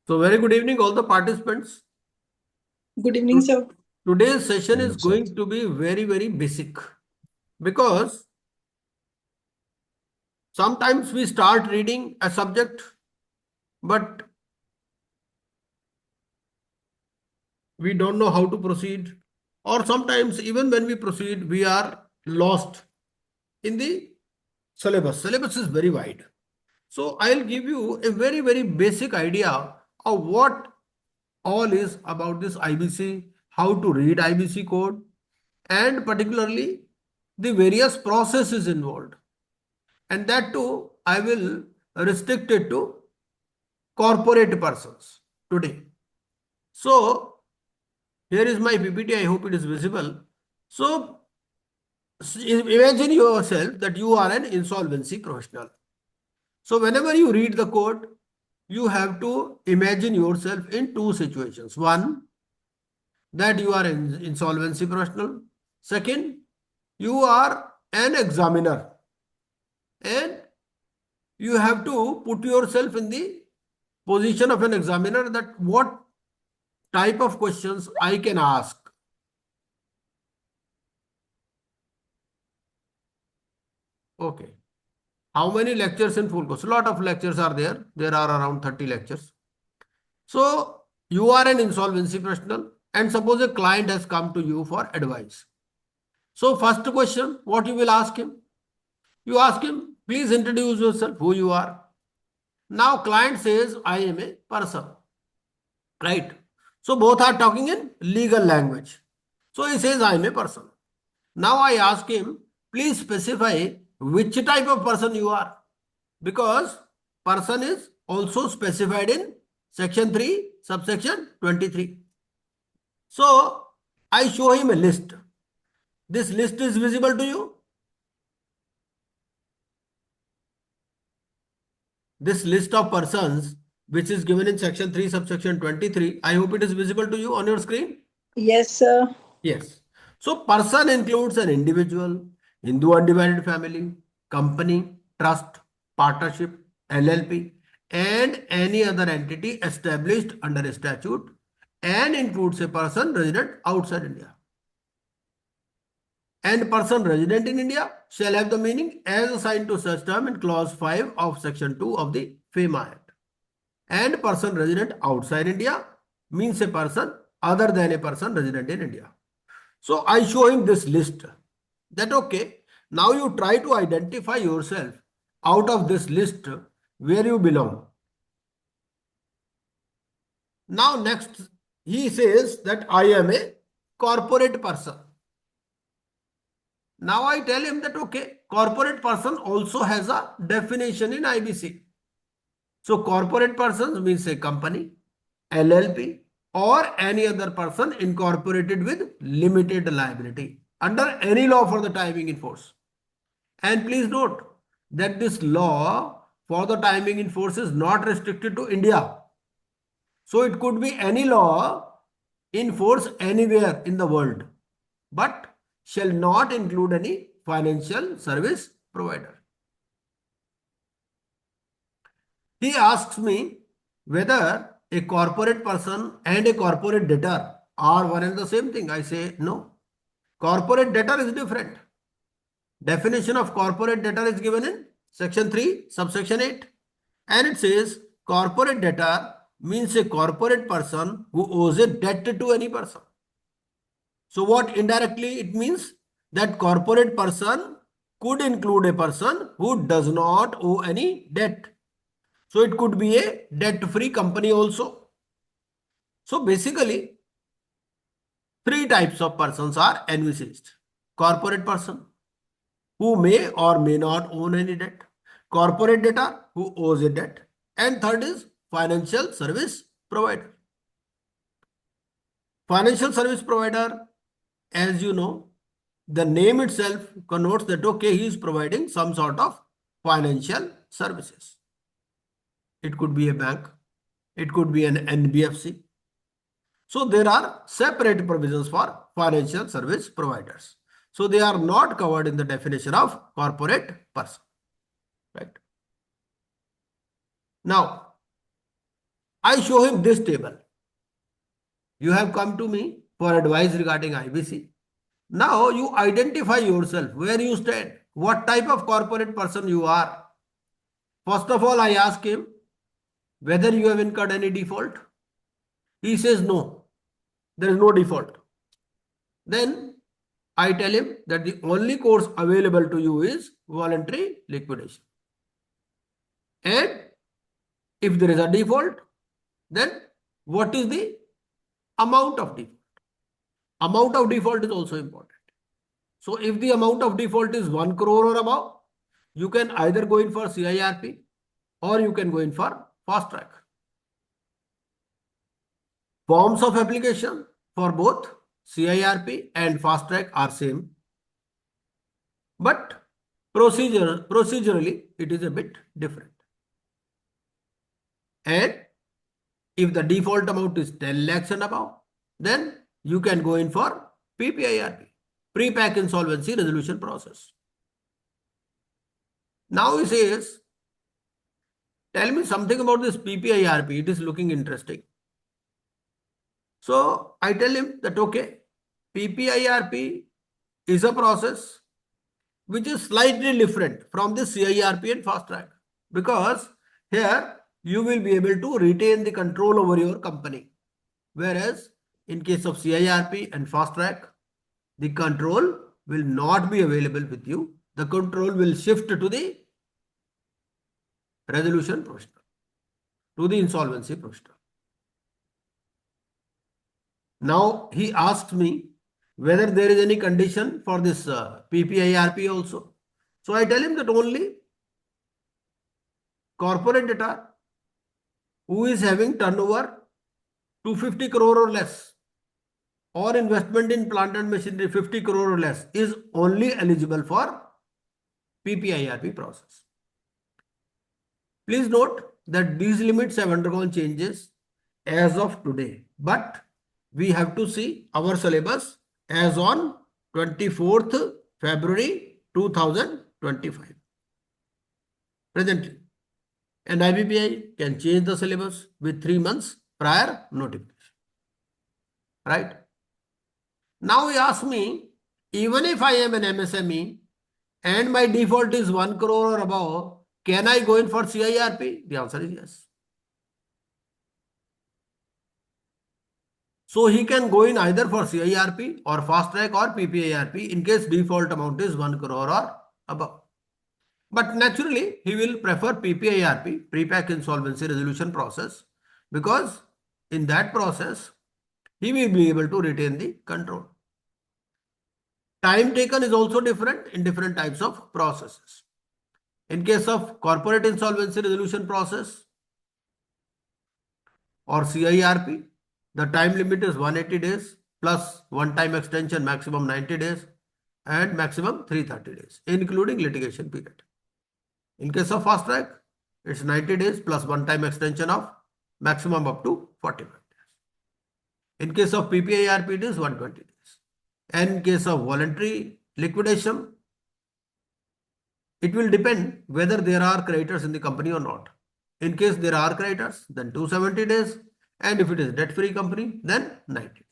So very good evening, all the participants. Good evening, sir. Today's session is Evening, sir. going to be very, very basic because sometimes we start reading a subject, but we don't know how to proceed. Or sometimes even when we proceed, we are lost in the syllabus. Syllabus is very wide. So I'll give you a very, very basic idea of what all is about this IBC, how to read IBC code, and particularly the various processes involved. And that too, I will restrict it to corporate persons today. So here is my PPT. I hope it is visible. So imagine yourself that you are an insolvency professional. So whenever you read the code, you have to imagine yourself in two situations. One, that you are an insolvency professional. Second, you are an examiner. And you have to put yourself in the position of an examiner, that what type of questions I can ask. Okay. How many lectures in full course? A lot of lectures are there. There are around 30 lectures. So you are an insolvency professional and suppose a client has come to you for advice. So first question, what you will ask him? You ask him, please introduce yourself, who you are. Now client says, I am a person. Right? So both are talking in legal language. So he says, I am a person. Now I ask him, please specify which type of person you are. Because person is also specified in section 3, subsection 23. So I show him a list. This list is visible to you. This list of persons which is given in section 3, subsection 23. I hope it is visible to you on your screen. Yes, sir. Yes. So person includes an individual, Hindu undivided family, company, trust, partnership, LLP, and any other entity established under a statute, and includes a person resident outside India. And person resident in India shall have the meaning as assigned to such term in clause 5 of section 2 of the FEMA Act. And person resident outside India means a person other than a person resident in India. So I show him this list, that okay, now you try to identify yourself out of this list where you belong. Now next he says that I am a corporate person. Now I tell him that okay, corporate person also has a definition in IBC. So corporate persons means a company, LLP, or any other person incorporated with limited liability under any law for the timing in force. And please note that this law for the timing in force is not restricted to India. So it could be any law in force anywhere in the world, but shall not include any financial service provider. He asks me whether a corporate person and a corporate debtor are one and the same thing. I say no. Corporate debtor is different. Definition of corporate debtor is given in section 3, subsection 8. And it says corporate debtor means a corporate person who owes a debt to any person. So what indirectly it means? That corporate person could include a person who does not owe any debt. So it could be a debt-free company also. So basically, three types of persons are envisaged. Corporate person, who may or may not own any debt. Corporate debtor, who owes a debt. And third is financial service provider. Financial service provider, as you know, the name itself connotes that okay, he is providing some sort of financial services. It could be a bank, it could be an NBFC. So there are separate provisions for financial service providers. So they are not covered in the definition of corporate person. Right. Now, I show him this table. You have come to me for advice regarding IBC. Now you identify yourself, where you stand, what type of corporate person you are. First of all, I ask him whether you have incurred any default. He says no, there is no default. Then I tell him that the only course available to you is voluntary liquidation. And if there is a default, then what is the amount of default? Amount of default is also important. So if the amount of default is 1 crore or above, you can either go in for CIRP or you can go in for fast track. Forms of application for both CIRP and fast track are same, but procedurally it is a bit different. And if the default amount is 10 lakhs and above, then you can go in for PPIRP, pre-pack insolvency resolution process. Now he says, tell me something about this PPIRP. It is looking interesting. So I tell him that, okay, PPIRP is a process which is slightly different from the CIRP and fast track, because here you will be able to retain the control over your company. Whereas in case of CIRP and fast track, the control will not be available with you. The control will shift to the resolution professional, to the insolvency professional. Now he asked me whether there is any condition for this PPIRP also. So I tell him that only corporate debtor who is having turnover 250 crore or less, or investment in plant and machinery 50 crore or less, is only eligible for PPIRP process. Please note that these limits have undergone changes as of today, but we have to see our syllabus as on 24th February 2025 presently. And IBPI can change the syllabus with 3 months prior notification. Right? Now he asks me, even if I am an MSME and my default is 1 crore or above, can I go in for CIRP? The answer is yes. So he can go in either for CIRP or fast track or PPIRP in case default amount is 1 crore or above. But naturally, he will prefer PPIRP, pre-pack insolvency resolution process, because in that process, he will be able to retain the control. Time taken is also different in different types of processes. In case of corporate insolvency resolution process or CIRP, the time limit is 180 days plus one-time extension maximum 90 days and maximum 330 days, including litigation period. In case of fast track, it's 90 days plus one-time extension of maximum up to 45 days. In case of PPIRP, it is 120 days. And in case of voluntary liquidation, it will depend whether there are creditors in the company or not. In case there are creditors, then 270 days. And if it is debt-free company, then 90 days.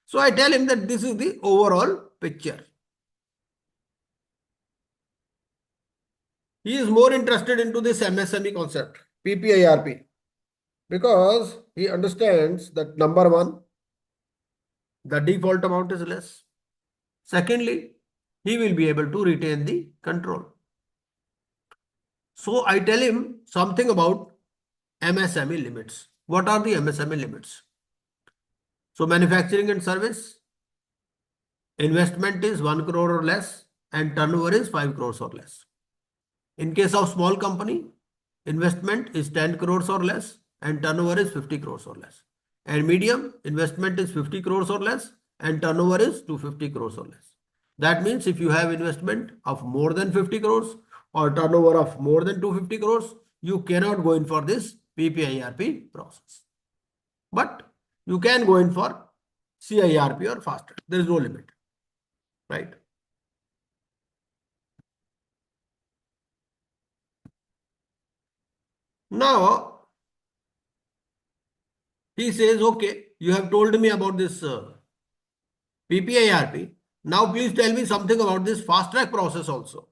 So I tell him that this is the overall picture. He is more interested into this MSME concept, PPIRP, because he understands that number one, the default amount is less. Secondly, he will be able to retain the control. So I tell him something about MSME limits. What are the MSME limits? So manufacturing and service, investment is 1 crore or less and turnover is 5 crores or less. In case of small company, investment is 10 crores or less and turnover is 50 crores or less. And medium, investment is 50 crores or less and turnover is 250 crores or less. That means if you have investment of more than 50 crores or turnover of more than 250 crores, you cannot go in for this PPIRP process. But you can go in for CIRP or fast track. There is no limit, right? Now, He says, okay, you have told me about this PPIRP. Now please tell me something about this fast track process also.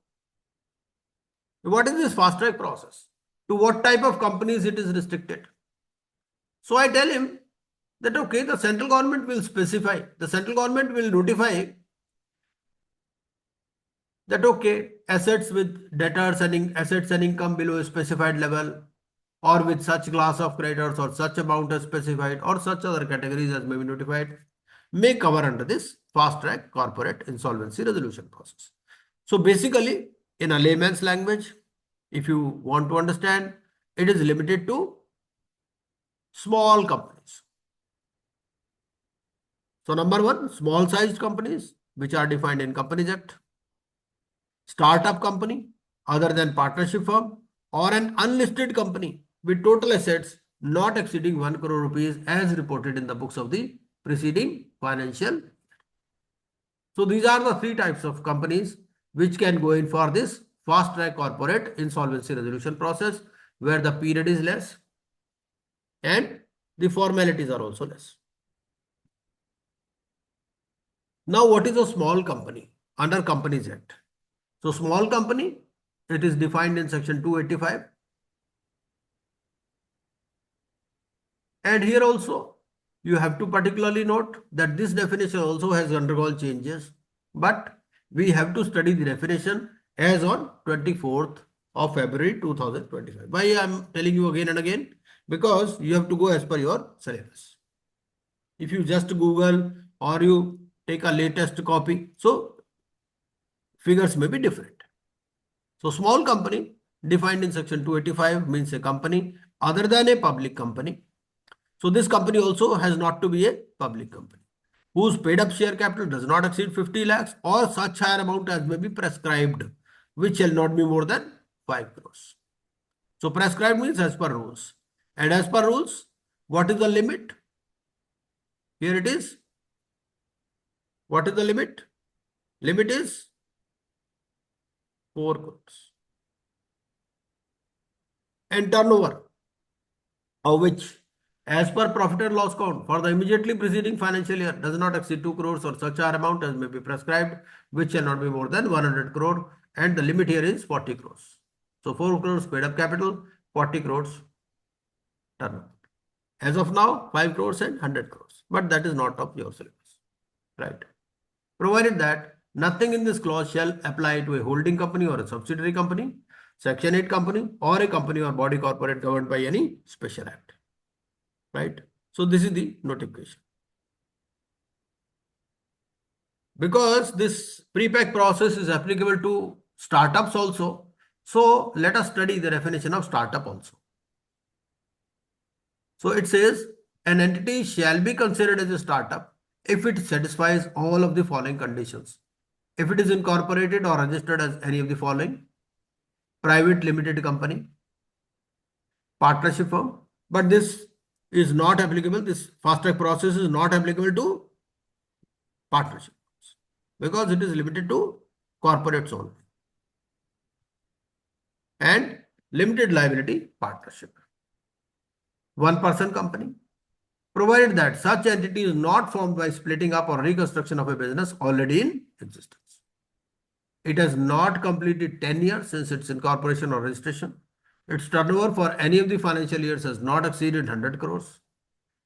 What is this fast track process? To what type of companies it is restricted? So I tell him that, okay, the central government will specify, the central government will notify that, okay, assets with debtors and assets and income below a specified level, or with such class of creditors or such amount as specified, or such other categories as may be notified, may cover under this fast track corporate insolvency resolution process. So basically, in a layman's language, if you want to understand, it is limited to small companies. So number one, small sized companies, which are defined in Companies Act, startup company other than partnership firm, or an unlisted company with total assets not exceeding 1 crore rupees as reported in the books of the preceding financial. So these are the three types of companies which can go in for this fast track corporate insolvency resolution process, where the period is less and the formalities are also less. Now, what is a small company under Companies Act? So small company, it is defined in section 285. And here also, you have to particularly note that this definition also has undergone changes, but we have to study the definition as on 24th of February 2025. Why I am telling you again and again? Because you have to go as per your syllabus. If you just Google or you take a latest copy, so figures may be different. So small company defined in section 285 means a company other than a public company. So this company also has not to be a public company, whose paid up share capital does not exceed 50 lakhs or such higher amount as may be prescribed, which shall not be more than 5 crores. So prescribed means as per rules. And as per rules, what is the limit? Here it is. What is the limit? Limit is 4 crores. And turnover, of which, as per profit and loss count for the immediately preceding financial year, does not exceed 2 crores or such higher amount as may be prescribed, which shall not be more than 100 crore, and the limit here is 40 crores. So 4 crores paid up capital, 40 crores turnover. As of now, 5 crores and 100 crores, but that is not of your syllabus, right? Provided that nothing in this clause shall apply to a holding company or a subsidiary company, Section 8 company, or a company or body corporate governed by any special act, right? So this is the notification. Because this pre-pack process is applicable to startups also, so let us study the definition of startup also. So it says an entity shall be considered as a startup if it satisfies all of the following conditions. If it is incorporated or registered as any of the following: private limited company, partnership firm, but this is not applicable. This fast track process is not applicable to partnership because it is limited to corporates only, and limited liability partnership. One person company, provided that such entity is not formed by splitting up or reconstruction of a business already in existence. It has not completed 10 years since its incorporation or registration. Its turnover for any of the financial years has not exceeded 100 crores.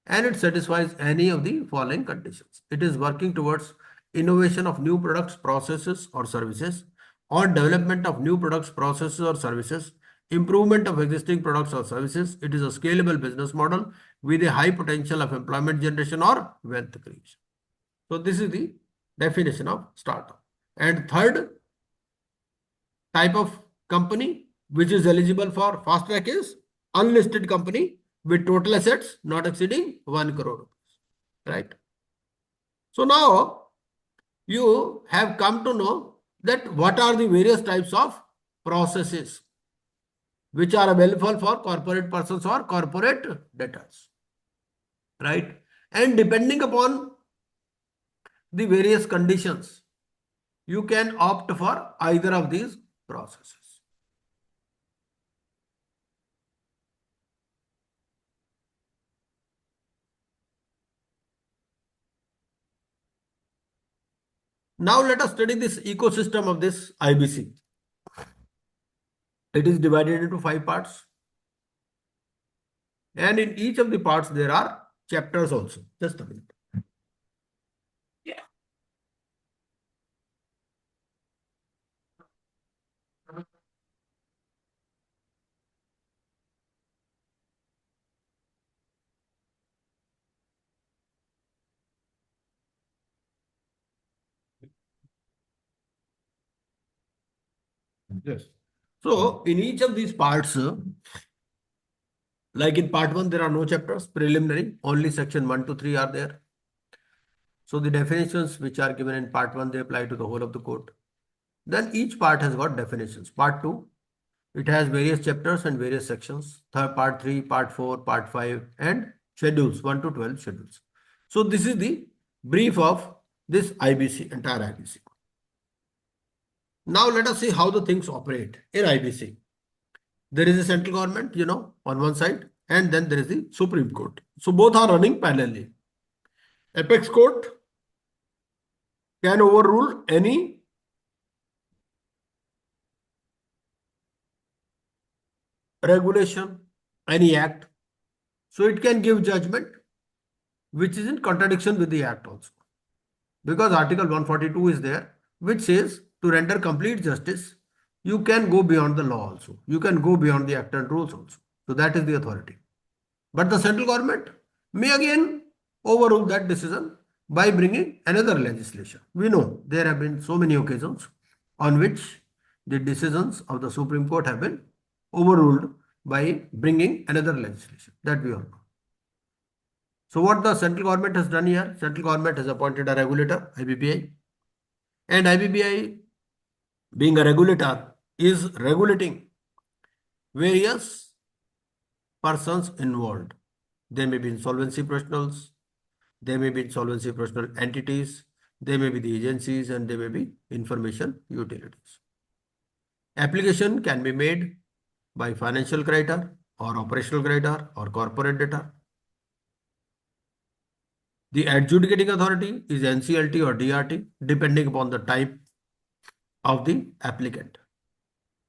And it satisfies any of the following conditions. It is working towards innovation of new products, processes, or services, or development of new products, processes, or services, improvement of existing products or services. It is a scalable business model with a high potential of employment generation or wealth creation. So this is the definition of startup. And third type of company which is eligible for fast track is unlisted company with total assets not exceeding 1 crore rupees, right? So now you have come to know that what are the various types of processes which are available for corporate persons or corporate debtors, right? And depending upon the various conditions, you can opt for either of these processes. Now let us study this ecosystem of this IBC. It is divided into 5 parts. And in each of the parts, there are chapters also. Just a minute. Yes. So in each of these parts, like in part 1, there are no chapters, preliminary, only section 1 to 3 are there. So the definitions which are given in part 1, they apply to the whole of the code. Then each part has got definitions. Part 2, it has various chapters and various sections. Third, part 3, part 4, part 5, and schedules, 1 to 12 schedules. So this is the brief of this IBC, entire IBC. Now let us see how the things operate in IBC. There is a central government, on one side, and then there is the Supreme Court. So both are running parallelly. Apex Court can overrule any regulation, any act. So it can give judgment which is in contradiction with the act also. Because Article 142 is there, which says to render complete justice, you can go beyond the law also. You can go beyond the act and rules also. So that is the authority. But the central government may again overrule that decision by bringing another legislation. We know there have been so many occasions on which the decisions of the Supreme Court have been overruled by bringing another legislation. That we all know. So what the central government has done here, central government has appointed a regulator, IBPI, and IBPI being a regulator is regulating various persons involved. They may be insolvency professionals, they may be insolvency professional entities, they may be the agencies, and they may be information utilities. Application can be made by financial creditor or operational creditor or corporate debtor. The adjudicating authority is NCLT or DRT, depending upon the type of the applicant.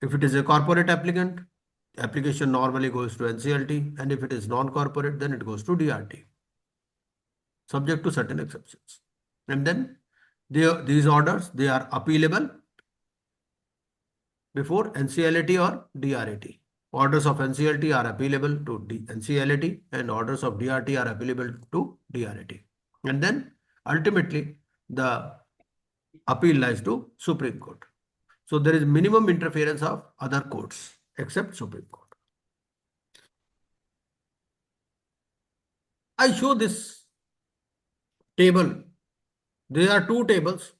If it is a corporate applicant, application normally goes to NCLT, and if it is non-corporate, then it goes to DRT, subject to certain exceptions. And then these orders, they are appealable before NCLT or DRT. Orders of NCLT are appealable to NCLT, and orders of DRT are appealable to DRT. And then ultimately the appeal lies to Supreme Court. So there is minimum interference of other courts except Supreme Court. I show this table. There are two tables.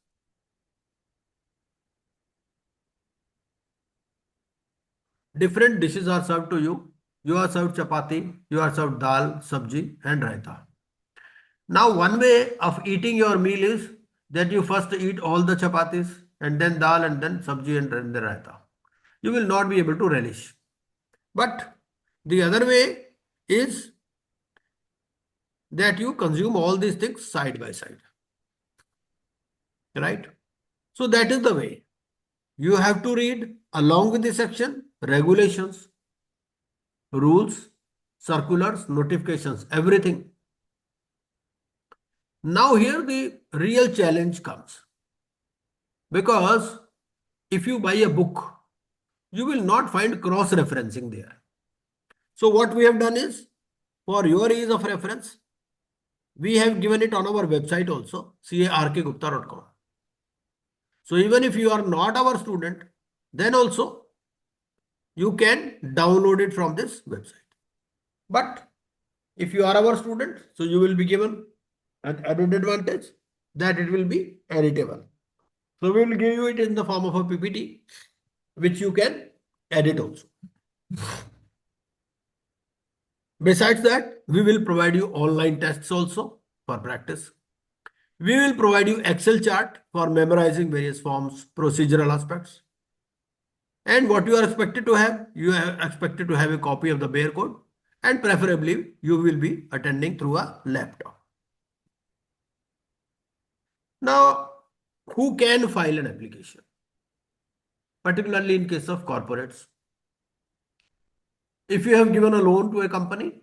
Different dishes are served to you. You are served chapati, you are served dal, sabji, and raita. Now, one way of eating your meal is that you first eat all the chapatis and then dal and then sabji and then the raita. You will not be able to relish. But the other way is that you consume all these things side by side. Right? So that is the way. You have to read along with the section regulations, rules, circulars, notifications, everything. Now here the real challenge comes, because if you buy a book, you will not find cross-referencing there. So what we have done is, for your ease of reference, we have given it on our website also, carkgupta.com. So even if you are not our student, then also you can download it from this website. But if you are our student, so you will be given an added advantage that it will be editable. So we will give you it in the form of a PPT, which you can edit also. Besides that, we will provide you online tests also for practice. We will provide you Excel chart for memorizing various forms, procedural aspects. And what you are expected to have, you are expected to have a copy of the bare code, and preferably you will be attending through a laptop. Now, who can file an application, particularly in case of corporates. If you have given a loan to a company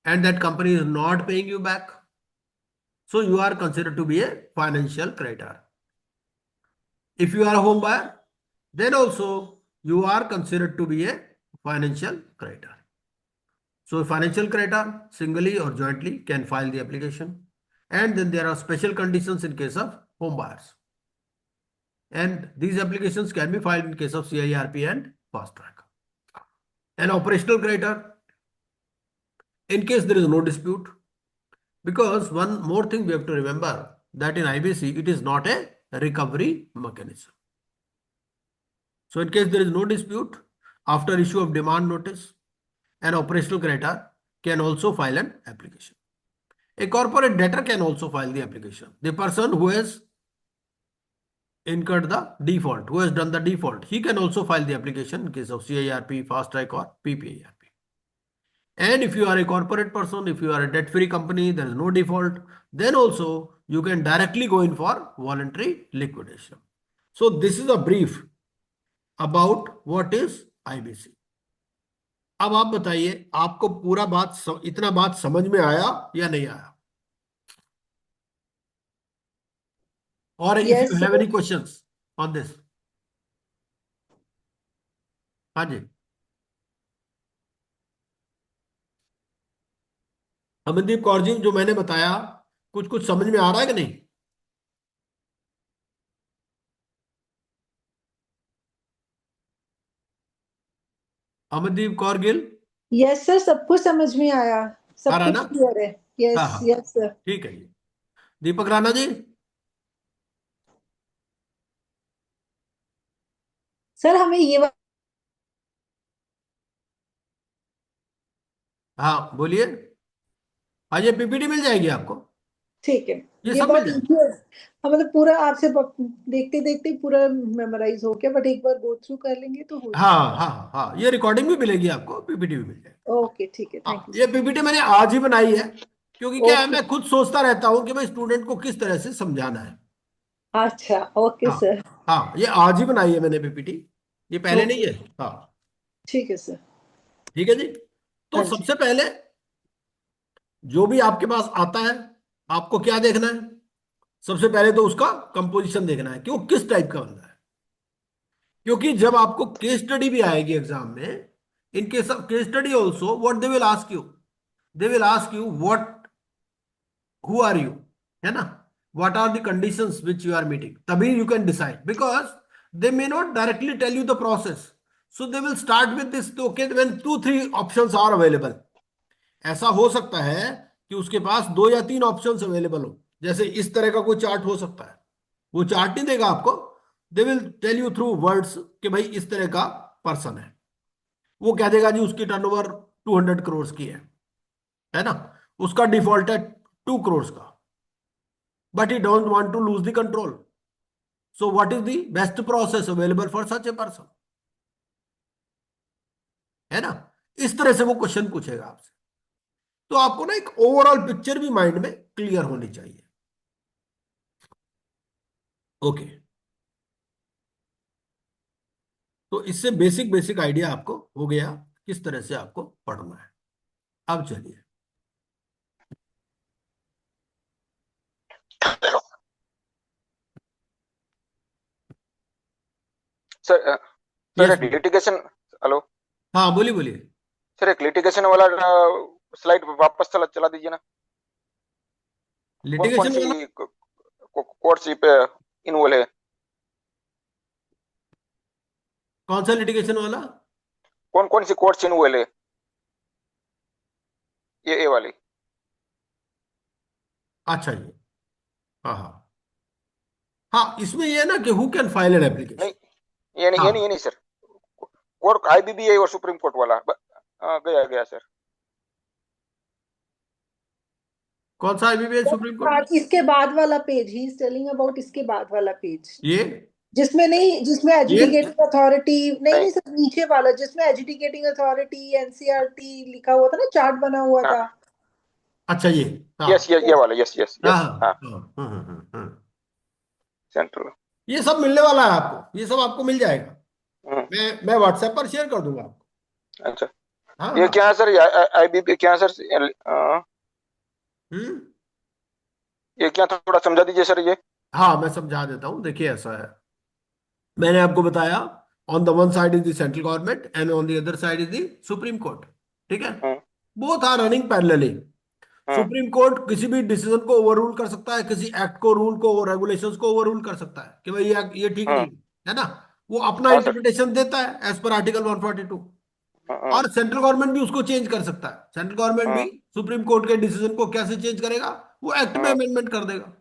and that company is not paying you back, so you are considered to be a financial creditor. If you are a home buyer, then also you are considered to be a financial creditor. So a financial creditor singly or jointly can file the application. And then there are special conditions in case of home buyers. And these applications can be filed in case of CIRP and fast track. An operational creditor, in case there is no dispute, because one more thing we have to remember that in IBC it is not a recovery mechanism. So in case there is no dispute, after issue of demand notice, an operational creditor can also file an application. A corporate debtor can also file the application. The person who has incurred the default, who has done the default, he can also file the application in case of CIRP, fast track or PPIRP. And if you are a corporate person, if you are a debt-free company, there is no default, then also you can directly go in for voluntary liquidation. So this is a brief about what is IBC. अब आप बताइए आपको पूरा इतना बात समझ में आया या नहीं आया? और if Yes, you have sir. any questions on this? हाँ जी, अमनदीप कौर जी, जो मैंने बताया कुछ कुछ समझ में आ रहा है कि नहीं? Amandeep Kaur Gill, Yes, sir. सब कुछ समझ में आया, आ सब रहा है कुछ ना? क्लियर है. हाँ Yes, हाँ, yes, sir. ठीक है जी. दीपक राणा जी, सर हमें ये हाँ बोलिए. हाँ, ये पीपीटी मिल जाएगी आपको, ठीक है. ये ये सब मिल बहुत जाएगा. इजी है. हाँ, मतलब पूरा आपसे देखते देखते पूरा मेमोराइज हो गया, बट एक बार गो थ्रू कर लेंगे तो हो हाँ जाएगा. हाँ हाँ हाँ, ये रिकॉर्डिंग भी मिलेगी आपको, पीपीटी भी मिल जाएगी. ओके, ठीक है. थैंक हाँ, यू ये सर. पीपीटी मैंने आज ही बनाई है, क्योंकि क्या है, ओके. मैं खुद सोचता रहता हूँ कि भाई स्टूडेंट को किस तरह से समझाना है. अच्छा, ओके हाँ सर. हाँ, ये आज ही बनाई है मैंने पीपीटी, ये पहले नहीं ओके, है. हाँ, ठीक है सर. ठीक है जी. तो हाँ जी. सबसे पहले जो भी आपके पास आता है, आपको क्या देखना है? सबसे पहले तो उसका कंपोजिशन देखना है कि वो किस टाइप का बंदा है. क्योंकि जब आपको केस स्टडी भी आएगी एग्जाम में, in case of case study also what they will ask you, they will ask you what, who are you, है ना, what are the conditions which you are meeting, तभी you can decide, because they may not directly tell you the process. So they will start with this, okay, when 2-3 options are available. ऐसा हो सकता है कि उसके पास 2 या 3 options available हो, जैसे इस तरह का कोई चार्ट हो सकता है. वो चार्ट नहीं देगा आपको, they will tell you through words कि भाई इस तरह का पर्सन है. वो कह देगा जी उसकी टर्नओवर 200 करोड़ की है ना, उसका डिफॉल्ट है 2 करोड़ का, but he don't want to lose the control. So what is the best process available for such a person, है ना. इस तरह से वो क्वेश्चन पूछेगा आपसे. तो आपको ना एक ओवरऑल पिक्चर भी माइंड में क्लियर होनी चाहिए. ओके, तो इससे बेसिक बेसिक आइडिया आपको हो गया किस तरह से आपको पढ़ना है. अब चलिए, सर सर यस, एक लिटिगेशन, हेलो हाँ बोलिए बोलिए. सर, एक लिटिगेशन वाला स्लाइड वापस चला चला दीजिए ना. कौन कौन लिटिगेशन सी वाला? कोर्टशिप इन्वॉल्व है? कौन सा लिटिगेशन वाला? कौन कौन सी कोर्ट्स इन्वॉल्व है? ये वाली. अच्छा जी, हाँ हाँ हाँ, इसमें ये है ना कि who can file an application. नहीं, ये नहीं, हाँ, ये नहीं सर. कोर्ट आईबीबीआई और सुप्रीम कोर्ट वाला गया गया सर. कौन सा IBPS सुप्रीम कोर्ट? इसके बाद वाला page he is telling about, इसके बाद वाला पेज ये जिसमें नहीं, जिसमें ये एजुकेटिंग अथॉरिटी नहीं, नहीं. नहीं सर, नीचे वाला जिसमें एजुकेटिंग अथॉरिटी एनसीईआरटी लिखा हुआ था ना, चार्ट बना हुआ हाँ, था. अच्छा, ये, हाँ यस, ये वाला, यस यस हाँ यस, हाँ हाँ. हाँ, सेंट्रल। ये सब मिलने वाला है आपको, ये सब आपको मिल जाएगा। हम्म, मैं व्हाट्सएप पर शेयर कर दूंगा आपको। अच्छा। हाँ ये हाँ। क्या है सर, आईबीपी क्या है सर? हम्म। ये क्या, थोड़ा समझा दीजिए सर ये। हाँ मैं समझा देता हूँ, देखिए ऐसा है, मैंने आपको बताया, on the one side is the central government and on the other side is the supreme court. ठीक है, hmm, both are running parallelly. Hmm, supreme court किसी भी डिसीजन को ओवररूल कर सकता है, किसी एक्ट को, रूल को, रेगुलेशंस को ओवररूल कर सकता है कि भाई ये ठीक नहीं हम्म, है ना। वो अपना हाँ सर। इंटरप्रिटेशन देता है एज पर आर्टिकल 142। हम्म, और सेंट्रल गवर्नमेंट भी उसको चेंज कर सकता है, सेंट्रल गवर्नमेंट भी हम्म, सुप्रीम कोर्ट के डिसीजन को कैसे चेंज करेगा, वो एक्ट में हम्म, अमेंडमेंट कर देगा,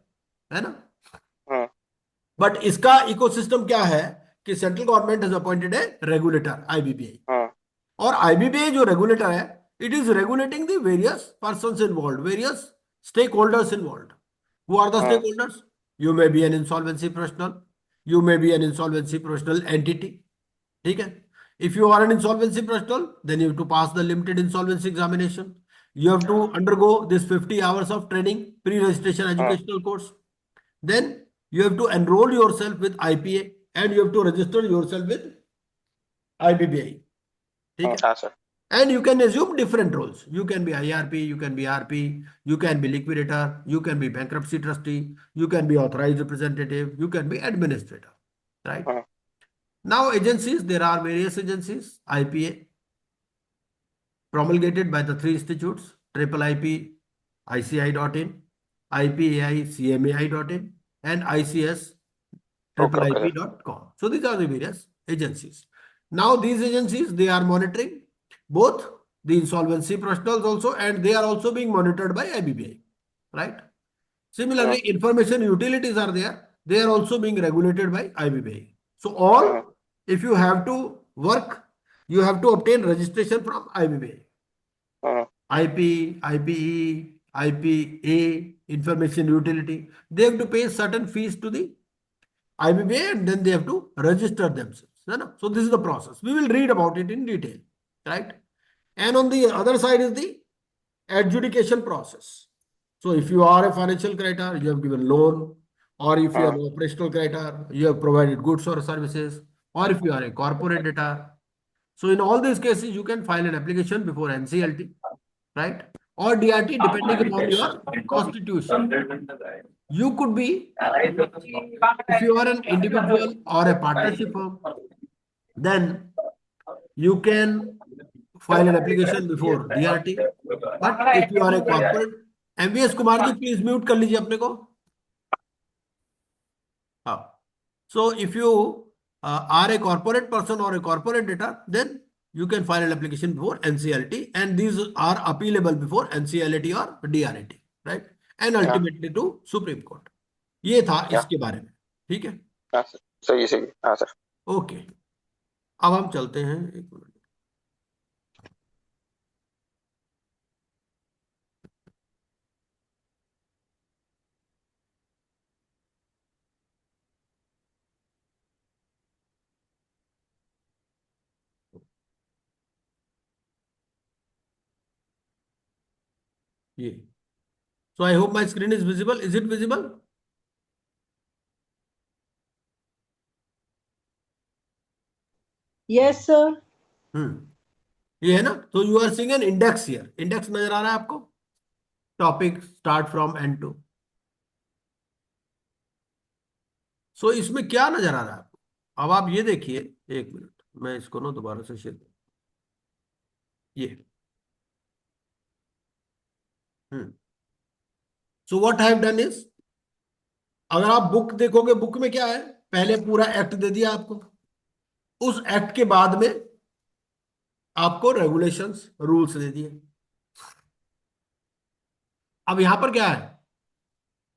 है ना। हम्म, बट इसका इकोसिस्टम क्या है कि central government has appointed a regulator IBBI, hmm, और आईबीबीआई जो रेगुलेटर है, it is regulating the various persons involve, various stake holders involve. Who are the hmm, stake holders? You may be an insolvency professional, you may be an insolvency professional entity. ठीक है, if you are an insolvency professional, then you have to pass the limited insolvency examination. You have to undergo this 50 hours of training, pre-registration hmm, educational course. Then you have to enroll yourself with IPA and you have to register yourself with IBBI. ठीक है, हाँ sir. and you can assume different roles. You can be IRP, you can be RP, you can be liquidator, you can be bankruptcy trustee, you can be authorized representative, you can be administrator, right? Hmm, Now agencies, there are various agencies. IPA promulgated by the three institutes, triple IP, ICI.in, IPAI, CMAI.in, and ICS okay okay sir. IIIP.com. So these are the various agencies. Now these agencies, they are monitoring both the insolvency professionals also, and they are also being monitored by IBBI, right? Hmm, Similarly, information utilities are there. They are also being regulated by IBBI. So hmm, all, if you have to work, you have to obtain registration from IBBI. Hmm, IP, IPE, IPA, information utility. They have to pay certain fees to the IBBA and then they have to register themselves. So this is the process. We will read about it in detail, right? And on the other side is the adjudication process. So if you are a financial creditor, you have given loan, or if you are hmm, an operational creditor, you have provided goods or services, or if you are a corporate debtor. So in all these cases, you can file an application before NCLT, right? Or DRT depending upon your constitution. You could be, if you are an individual or a partnership firm, then you can file an application before DRT. But if you are a corporate, MVS Kumar ji please mute कर लीजिए अपने को। हाँ, so if you are a corporate person or a corporate debtor, then you can file an application before NCLT, and these are appealable before NCLT or DRT, right? And हाँ ultimately to Supreme Court. ये था हाँ इसके बारे में, ठीक है। हाँ सर, सही सही, हाँ सर। ओके, अब हम चलते हैं, एक मिनट। ये, so I hope my screen is visible. Is it visible? Yes, sir. ये है ना, तो you are seeing an index here, index नजर आ रहा है आपको, topic start from end to. So इसमें क्या नजर आ रहा है आपको? अब आप ये देखिए, एक मिनट, मैं इसको ना दोबारा से शेयर, ये, so what I have done is, अगर आप बुक देखोगे, बुक में क्या है, पहले पूरा एक्ट दे दिया आपको, उस एक्ट के बाद में आपको रेगुलेशंस, रूल्स दे दिए। अब यहां पर क्या है,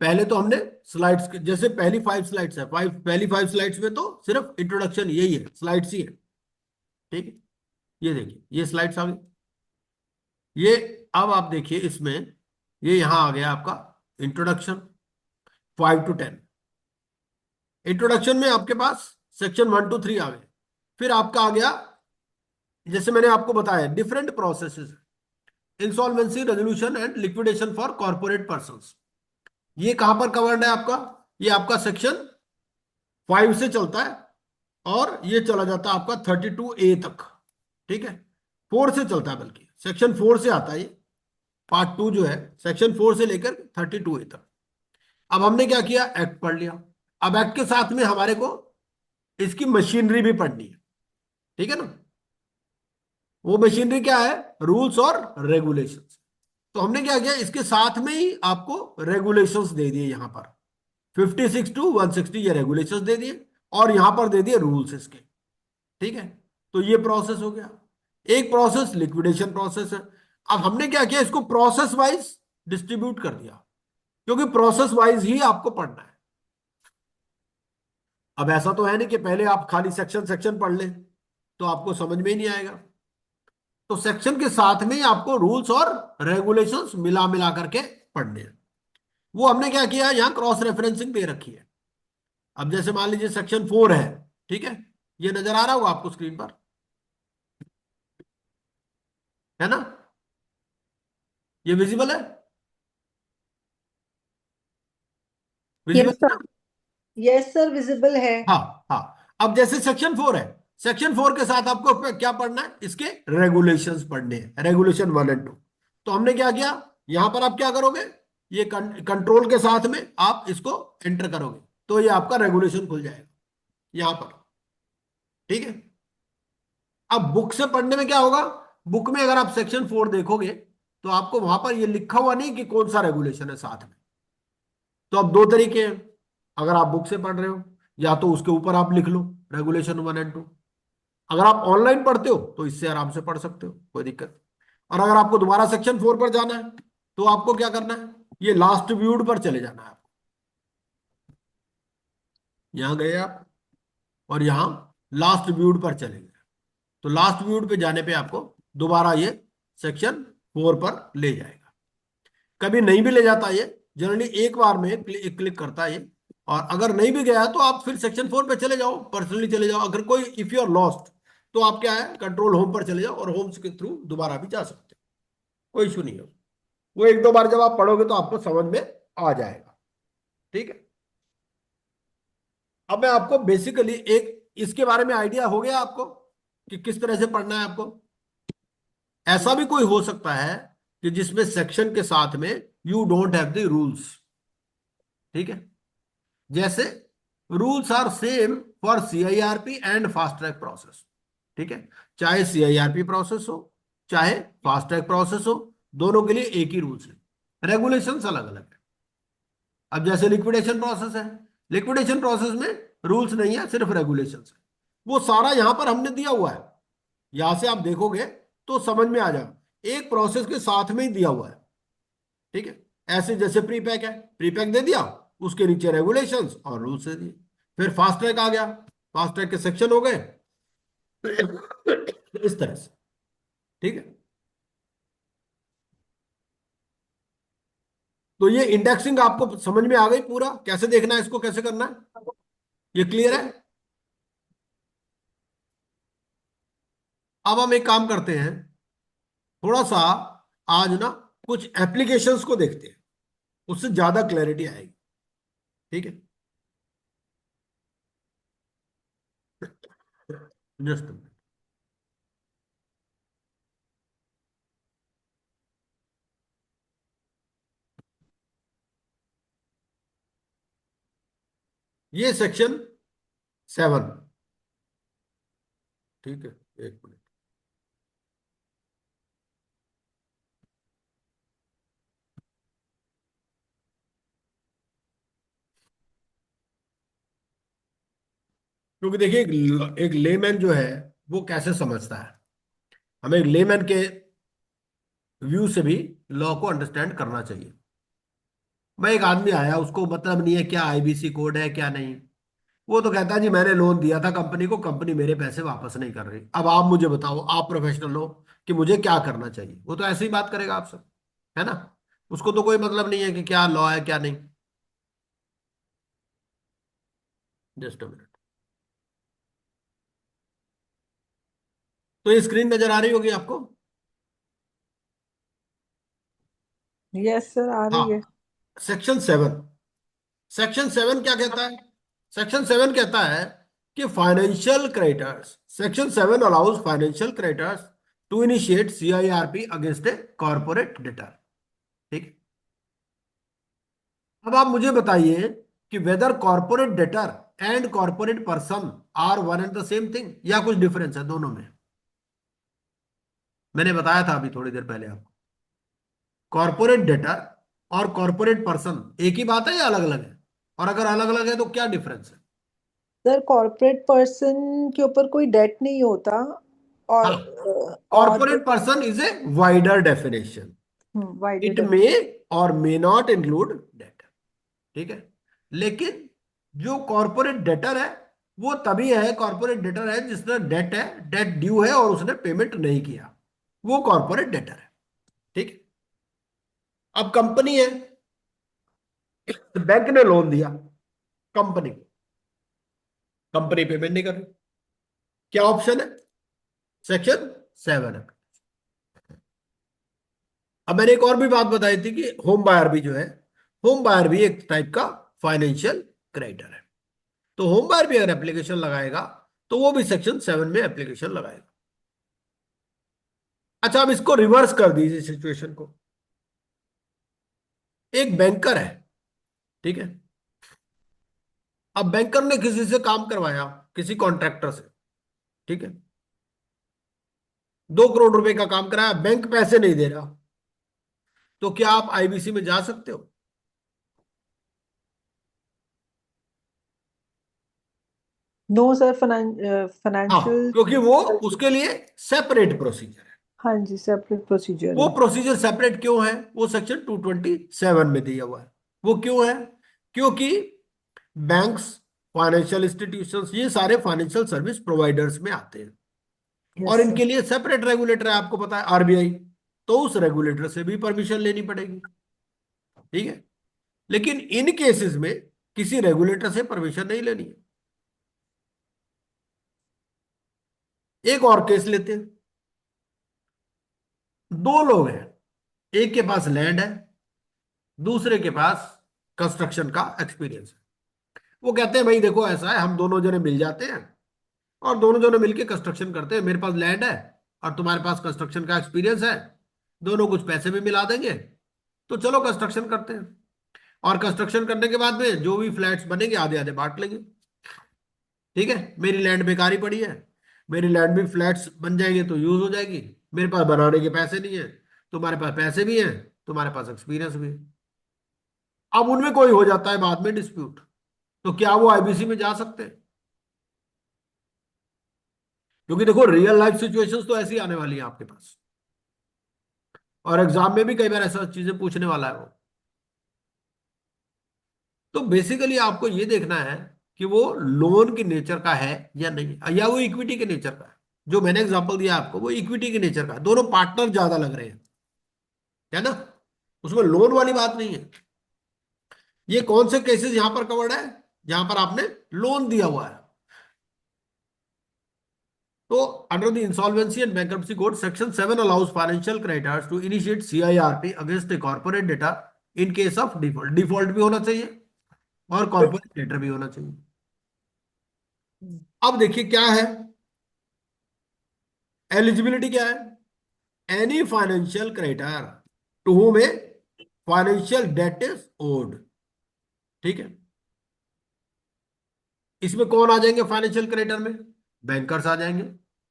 पहले तो हमने स्लाइड्स, जैसे पहली 5 स्लाइड्स है, पहली 5 स्लाइड्स में तो सिर्फ इंट्रोडक्शन यही है, स्लाइड्स ही है, ठीक है। ये देखिए, ये स्लाइड्स आ गई, ये, अब आप देखिए इसमें, ये यहां आ गया आपका इंट्रोडक्शन 5 to 10। इंट्रोडक्शन में आपके पास सेक्शन 1 to 3 आ गए, फिर आपका आ गया, जैसे मैंने आपको बताया, different processes, insolvency, resolution and liquidation for corporate persons. ये कहां पर कवर्ड है आपका, ये आपका सेक्शन 5 से चलता है और ये चला जाता है आपका 32A तक, ठीक है। 4 से चलता है, बल्कि सेक्शन 4 से आता है ये पार्ट 2 जो है, सेक्शन 4 से लेकर 32A तक। अब हमने क्या किया, एक्ट पढ़ लिया। अब एक्ट के साथ में हमारे को इसकी मशीनरी भी पढ़नी है, ठीक है ना। वो मशीनरी क्या है, रूल्स और रेगुलेशंस। तो हमने क्या किया, इसके साथ में ही आपको रेगुलेशंस दे दिए यहां पर, 56 to 160 ये रेगुलेशंस दे दिए और यहां पर दे दिए रूल्स इसके, ठीक है। तो ये प्रोसेस हो गया। एक प्रोसेस लिक्विडेशन प्रोसेस है। अब हमने क्या किया, इसको प्रोसेस वाइज डिस्ट्रीब्यूट कर दिया, क्योंकि प्रोसेस वाइज ही आपको पढ़ना है। अब ऐसा तो है नहीं कि पहले आप खाली सेक्शन सेक्शन पढ़ लें, तो आपको समझ में ही नहीं आएगा। तो सेक्शन के साथ में ही आपको रूल्स और रेगुलेशंस मिला मिला करके पढ़ने हैं। वो हमने क्या किया, यहां क्रॉस रेफरेंसिंग दे रखी है। अब जैसे मान लीजिए सेक्शन 4 है, ठीक है, ये नजर आ रहा होगा आपको स्क्रीन पर, है ना, ये विजिबल है, visible yes sir, yes sir, visible है। हाँ हाँ। अब जैसे सेक्शन 4 है, सेक्शन 4 के साथ आपको क्या पढ़ना है, इसके रेगुलेशंस पढ़ने हैं, रेगुलेशन 1 और 2। तो हमने क्या किया, यहां पर आप क्या करोगे, ये कंट्रोल के साथ में आप इसको एंटर करोगे, तो ये आपका रेगुलेशन खुल जाएगा यहां पर, ठीक है। अब बुक से पढ़ने में क्या होगा, बुक में अगर आप सेक्शन 4 देखोगे तो आपको वहां पर ये लिखा हुआ नहीं कि कौन सा रेगुलेशन है साथ में। तो अब दो तरीके हैं, अगर आप बुक से पढ़ रहे हो, या तो उसके ऊपर आप लिख लो रेगुलेशन 1 और 2। अगर आप ऑनलाइन पढ़ते हो तो इससे आराम से पढ़ सकते हो, कोई दिक्कत नहीं। और अगर आपको दोबारा सेक्शन 4 पर जाना है तो आपको क्या करना है, ये लास्ट व्यूड पर चले जाना है आपको। यहां गए आप और यहां लास्ट व्यूड पर चले गए, तो लास्ट व्यूड पे जाने पे आपको दोबारा ये सेक्शन 4 पर ले जाएगा। कभी नहीं भी ले जाता ये, जनरली एक बार में क्लिक करता है ये। और अगर नहीं भी गया तो आप फिर सेक्शन 4 पे चले जाओ, पर्सनली चले जाओ। अगर कोई इफ यू आर लॉस्ट तो आप क्या है, कंट्रोल होम पर चले जाओ और होम के थ्रू दोबारा भी जा सकते हो, कोई इशू नहीं है। वो एक दो बार जब आप पढ़ोगे तो आपको समझ में आ जाएगा, ठीक है। अब मैं आपको बेसिकली एक इसके बारे में आइडिया हो गया आपको कि किस तरह से पढ़ना है आपको। ऐसा भी कोई हो सकता है कि जिसमें सेक्शन के साथ में you don't have the rules, ठीक है। जैसे rules are same for CIRP and fast track process, ठीक है। चाहे सीआईआरपी प्रोसेस हो चाहे फास्ट ट्रैक प्रोसेस हो, दोनों के लिए एक ही रूल्स है, रेगुलेशंस अलग अलग है। अब जैसे लिक्विडेशन प्रोसेस है, लिक्विडेशन प्रोसेस में रूल्स नहीं है, सिर्फ रेगुलेशंस है। वो सारा यहां पर हमने दिया हुआ है, यहां से आप देखोगे तो समझ में आ जाएगा, एक प्रोसेस के साथ में ही दिया हुआ है, ठीक है। ऐसे जैसे प्री पैक है, प्री पैक दे दिया, उसके नीचे रेगुलेशंस और रूल्स दे दिए। फिर फास्ट ट्रैक आ गया, फास्ट ट्रैक के सेक्शन हो गए इस तरह से, ठीक है। तो ये इंडेक्सिंग आपको समझ में आ गई, पूरा कैसे देखना है इसको, कैसे करना है, ये क्लियर है। अब हम एक काम करते हैं, थोड़ा सा आज ना कुछ एप्लीकेशंस को देखते हैं, उससे ज्यादा क्लैरिटी आएगी, ठीक है। जस्ट ये सेक्शन 7, ठीक है, एक मिनट। क्योंकि देखिए एक लेमैन जो है वो कैसे समझता है, हमें एक लेमैन के व्यू से भी लॉ को अंडरस्टैंड करना चाहिए। मैं एक आदमी आया, उसको मतलब नहीं है क्या आईबीसी कोड है क्या नहीं, वो तो कहता है जी मैंने लोन दिया था कंपनी को, कंपनी मेरे पैसे वापस नहीं कर रही, अब आप मुझे बताओ, आप प्रोफेशनल हो, कि मुझे क्या करना चाहिए। वो तो ऐसे ही बात करेगा आपसे, है ना। उसको तो कोई मतलब नहीं है कि क्या लॉ है क्या नहीं। Just a minute. तो ये स्क्रीन नजर आ रही होगी आपको, यस सर, आ रही है। हाँ। सेक्शन 7, सेक्शन 7 क्या कहता है, सेक्शन 7 कहता है कि financial creditors, section 7 allows financial creditors to initiate CIRP against a corporate debtor. ठीक है। अब आप मुझे बताइए कि whether corporate debtor and corporate person are one and the same thing, या कुछ डिफरेंस है दोनों में। मैंने बताया था अभी थोड़ी देर पहले आपको, कॉर्पोरेट डेटर और कॉर्पोरेट पर्सन एक ही बात है या अलग अलग है, और अगर अलग अलग है तो क्या डिफरेंस है? सर कॉर्पोरेट पर्सन के ऊपर कोई डेट नहीं होता, और हाँ, और corporate person is a wider definition, wider it may और मे नॉट इंक्लूड डेट। ठीक है। लेकिन जो कॉर्पोरेट डेटर है वो तभी है कॉर्पोरेट डेटर है जिसने डेट है, डेट ड्यू है और उसने पेमेंट नहीं किया, वो कॉर्पोरेट डेटर है। ठीक है। अब कंपनी है, बैंक ने लोन दिया कंपनी को, कंपनी पेमेंट नहीं कर रही, क्या ऑप्शन है? सेक्शन 7 है। अब मैंने एक और भी बात बताई थी कि होम बायर भी जो है, होम बायर भी एक टाइप का फाइनेंशियल क्रेडिटर है। तो होम बायर भी अगर एप्लीकेशन लगाएगा तो वो भी सेक्शन 7 में एप्लीकेशन लगाएगा। अच्छा, अब इसको रिवर्स कर दीजिए सिचुएशन को। एक बैंकर है, ठीक है। अब बैंकर ने किसी से काम करवाया, किसी कॉन्ट्रैक्टर से, ठीक है, 2 करोड़ रुपए का काम कराया, बैंक पैसे नहीं दे रहा, तो क्या आप आईबीसी में जा सकते हो? नो सर, हाँ, फाइनेंशियल। क्योंकि वो उसके लिए सेपरेट प्रोसीजर है। हाँ जी, सेपरेट प्रोसीजर वो है। प्रोसीजर सेपरेट क्यों है? वो सेक्शन 227 में दिया हुआ है। वो क्यों है? क्योंकि बैंक्स, फाइनेंशियल इंस्टीट्यूशंस, ये सारे फाइनेंशियल सर्विस प्रोवाइडर्स में आते हैं और यस सर। इनके लिए सेपरेट रेगुलेटर है, आपको पता है, आरबीआई। तो उस रेगुलेटर से भी परमिशन लेनी पड़ेगी। ठीक है। लेकिन इन केसेस में किसी रेगुलेटर से परमिशन नहीं लेनी है। एक और केस लेते हैं। दो लोग हैं, एक के पास लैंड है, दूसरे के पास कंस्ट्रक्शन का एक्सपीरियंस है। वो कहते हैं भाई देखो ऐसा है, हम दोनों जने मिल जाते हैं और दोनों जने मिलके कंस्ट्रक्शन करते हैं। मेरे पास लैंड है और तुम्हारे पास कंस्ट्रक्शन का एक्सपीरियंस है, दोनों कुछ पैसे भी मिला देंगे, तो चलो कंस्ट्रक्शन करते हैं। और कंस्ट्रक्शन करने के बाद में जो भी फ्लैट्स बनेंगे आधे आधे बांट लेंगे। ठीक है। मेरी लैंड बेकारी पड़ी है, मेरी लैंड भी फ्लैट्स बन जाएंगे तो यूज हो जाएगी, मेरे पास बनाने के पैसे नहीं है, तुम्हारे पास पैसे भी हैं, तुम्हारे पास एक्सपीरियंस भी है। अब उनमें कोई हो जाता है बाद में डिस्प्यूट, तो क्या वो आईबीसी में जा सकते हैं? क्योंकि देखो रियल लाइफ सिचुएशंस तो ऐसी आने वाली है आपके पास, और एग्जाम में भी कई बार ऐसा चीजें पूछने वाला है वो। तो बेसिकली आपको ये देखना है कि वो लोन की नेचर का है या नहीं, या वो इक्विटी के नेचर का है। जो मैंने एग्जांपल दिया आपको वो इक्विटी के नेचर का है, दोनों पार्टनर ज्यादा लग रहे हैं, है ना, उसमें लोन वाली बात नहीं है। ये कौन से केसेस यहां पर कवर्ड है? जहां पर आपने लोन दिया हुआ है। तो under the insolvency and bankruptcy code section 7 allows financial creditors to initiate CIRP against a corporate debtor in case of default. Default भी होना चाहिए और कॉर्पोरेट डेटर भी होना चाहिए। अब देखिए क्या है एलिजिबिलिटी, क्या है? Any financial creditor to whom a financial debt is owed. ठीक है। इसमें कौन आ जाएंगे फाइनेंशियल क्रेडिटर में? बैंकर्स आ जाएंगे,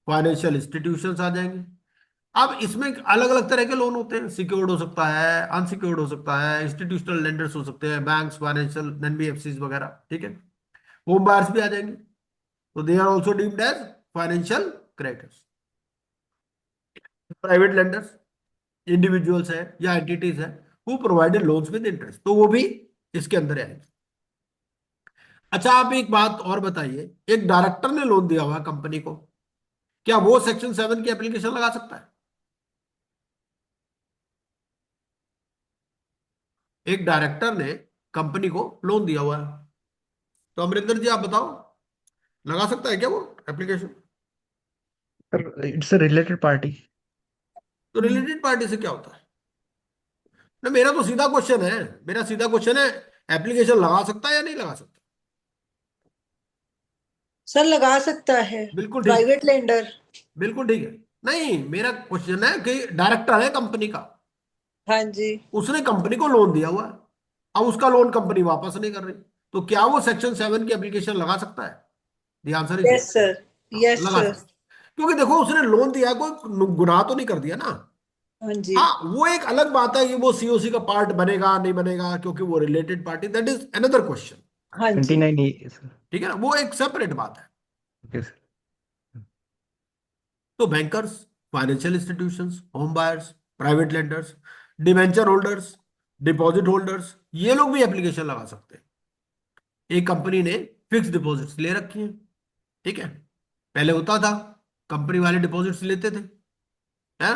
फाइनेंशियल इंस्टीट्यूशंस आ जाएंगे। अब इसमें अलग अलग तरह के लोन होते हैं, सिक्योर्ड हो सकता है, अनसिक्योर्ड हो सकता है, इंस्टीट्यूशनल लेंडर्स हो सकते हैं, बैंक्स, फाइनेंशियल एनबीएफसी वगैरह। ठीक है। होम बायर्स भी आ जाएंगे, तो they are also deemed as financial creditors. Private lenders individuals है या एंटिटीज है who provided loans with interest, तो वो भी इसके अंदर आएंगे। अच्छा, आप एक बात और बताइए, एक डायरेक्टर ने लोन दिया हुआ कंपनी को, क्या वो सेक्शन 7 की एप्लीकेशन लगा सकता है? एक डायरेक्टर ने कंपनी को लोन दिया हुआ है, तो अमरिंदर जी आप बताओ, लगा सकता है क्या वो application? It's a related party. तो रिलेटेड पार्टी से क्या होता है ना? मेरा तो सीधा क्वेश्चन है, मेरा सीधा क्वेश्चन है, एप्लीकेशन लगा सकता है या नहीं लगा सकता? सर लगा सकता है, बिल्कुल ठीक, प्राइवेट लेंडर। बिल्कुल ठीक है। नहीं, मेरा क्वेश्चन है कि डायरेक्टर है कंपनी का, हाँ जी। उसने कंपनी को लोन दिया हुआ है, अब उसका लोन कंपनी वापस नहीं कर रही, तो क्या वो सेक्शन 7 की एप्लीकेशन लगा सकता है? The answer is yes sir. हाँ, यस लगा सर। सकता है। क्योंकि देखो उसने लोन दिया, कोई गुनाह तो नहीं कर दिया ना। हाँ जी। हाँ, वो एक अलग बात है कि वो सीओसी का पार्ट बनेगा नहीं बनेगा, क्योंकि वो related party, that is another question. हाँ जी। 29 ए सर। ठीक है ना, वो एक सेपरेट बात है। Okay sir. तो bankers, financial institutions, home buyers, private lenders, debenture holders, deposit holders, ये लोग भी एप्लीकेशन लगा सकते हैं। एक कंपनी ने फिक्स डिपॉजिट्स ले रखी हैं, ठीक है, पहले होता था कंपनी वाले डिपॉजिट्स लेते थे, है,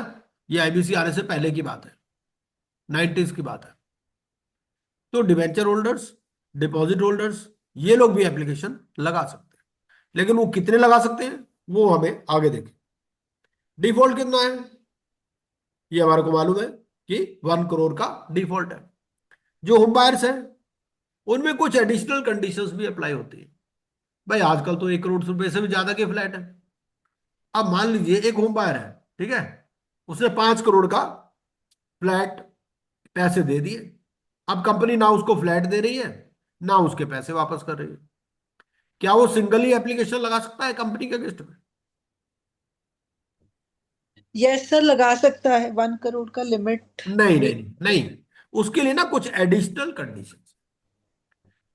ये आईबीसी आने से पहले की बात है, 90s की बात है। तो डिवेंचर होल्डर्स, डिपॉजिट होल्डर्स, ये लोग भी एप्लीकेशन लगा सकते हैं, लेकिन वो कितने लगा सकते हैं वो हमें आगे देखें। डिफॉल्ट कितना है ये हमारे को मालूम है कि 1 करोड़ का डिफॉल्ट है। जो होम बायर्स है उनमें कुछ एडिशनल कंडीशंस भी अप्लाई होती है। भाई आजकल तो 1 करोड़ रुपए से भी ज्यादा के फ्लैट है। अब मान लीजिए एक होम बायर है, ठीक है, उसने 5 करोड़ का फ्लैट पैसे दे दिए, अब कंपनी ना उसको फ्लैट दे रही है ना उसके पैसे वापस कर रही है, क्या वो सिंगल ही एप्लीकेशन लगा सकता है कंपनी के अगेंस्ट में? यस सर लगा सकता है, 1 करोड़ का लिमिट नहीं भी। नहीं नहीं नहीं, उसके लिए ना कुछ एडिशनल कंडीशन।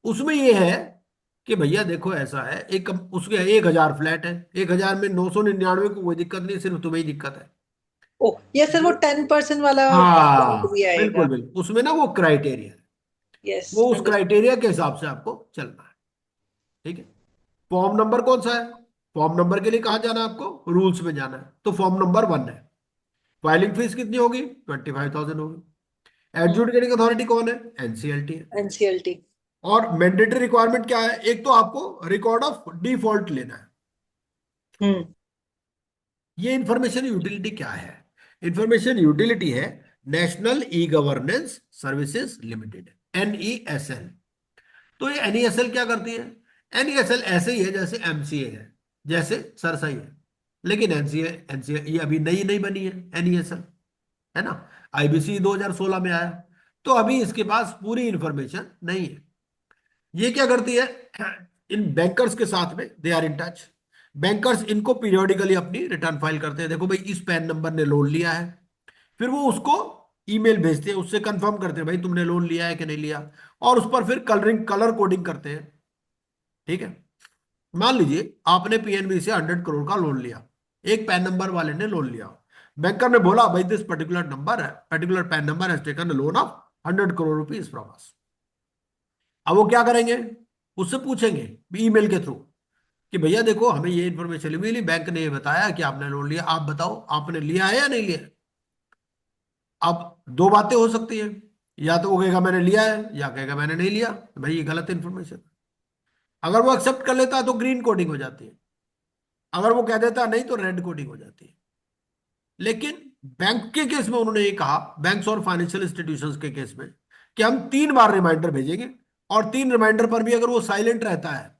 उसमें ये है कि भैया देखो ऐसा है, उसके 1,000 फ्लैट है, 1,000 में 999 को कोई दिक्कत नहीं, सिर्फ तुम्हें ही दिक्कत है। ओ यस सर, वो 10% वाला पॉइंट हाँ भी आएगा। बिल्कुल बिल्कुल, उसमें ना वो क्राइटेरिया है, यस वो उस अंडरस्टूड। क्राइटेरिया के हिसाब से आपको चलना है। ठीक है। फॉर्म नंबर कौन सा है? फॉर्म नंबर के लिए कहाँ जाना है आपको? रूल्स में जाना है, तो फॉर्म नंबर 1 है। फाइलिंग फीस कितनी होगी? 25,000 होगी। एडजुडिकेटिंग अथॉरिटी कौन है? एनसीएलटी है। एनसीएलटी। और मैंडेटरी रिक्वायरमेंट क्या है? एक तो आपको रिकॉर्ड ऑफ डिफॉल्ट लेना है। हम्म। ये इंफॉर्मेशन यूटिलिटी क्या है? इंफॉर्मेशन यूटिलिटी है national e governance services limited, NESL। तो ये NESL क्या करती है? NESL ऐसे ही है जैसे MCA है, जैसे सरसई है, लेकिन एनसीए ये अभी नई नहीं बनी है, NESL, है ना, IBC 2016 में आया, तो अभी इसके पास पूरी इंफॉर्मेशन नहीं है। ये क्या करती है? इन बैंकर्स के साथ में they are in touch. Bankers इनको पीरियोडिकली अपनी रिटर्न फाइल करते हैं, देखो भाई इस पैन नंबर ने लोन लिया है, फिर वो उसको ईमेल भेजते हैं, उससे कंफर्म करते हैं भाई तुमने लोन लिया है कि नहीं लिया, और उस पर फिर कलर कोडिंग करते हैं। ठीक है। मान लीजिए आपने PNB से 100 करोड़ का लोन लिया, एक पैन नंबर वाले ने लोन लिया, बैंकर ने बोला भाई दिस पर्टिकुलर नंबर है, particular pan number has taken loan of 100 crore rupees from us. अब वो क्या करेंगे? उससे पूछेंगे ईमेल के थ्रू कि भैया देखो हमें ये इन्फॉर्मेशन मिली, बैंक ने ये बताया कि आपने लोन लिया, आप बताओ आपने लिया है या नहीं लिया। अब दो बातें हो सकती है, या तो वो कहेगा मैंने लिया है, या कहेगा मैंने नहीं लिया, तो भाई ये गलत इन्फॉर्मेशन। अगर वो एक्सेप्ट कर लेता है तो ग्रीन कोडिंग हो जाती है, अगर वो कह देता है नहीं तो रेड कोडिंग हो जाती है। लेकिन बैंक के केस में उन्होंने ये कहा, बैंक्स और फाइनेंशियल इंस्टीट्यूशंस के केस में, कि हम 3 बार रिमाइंडर भेजेंगे, और 3 रिमाइंडर पर भी अगर वो साइलेंट रहता है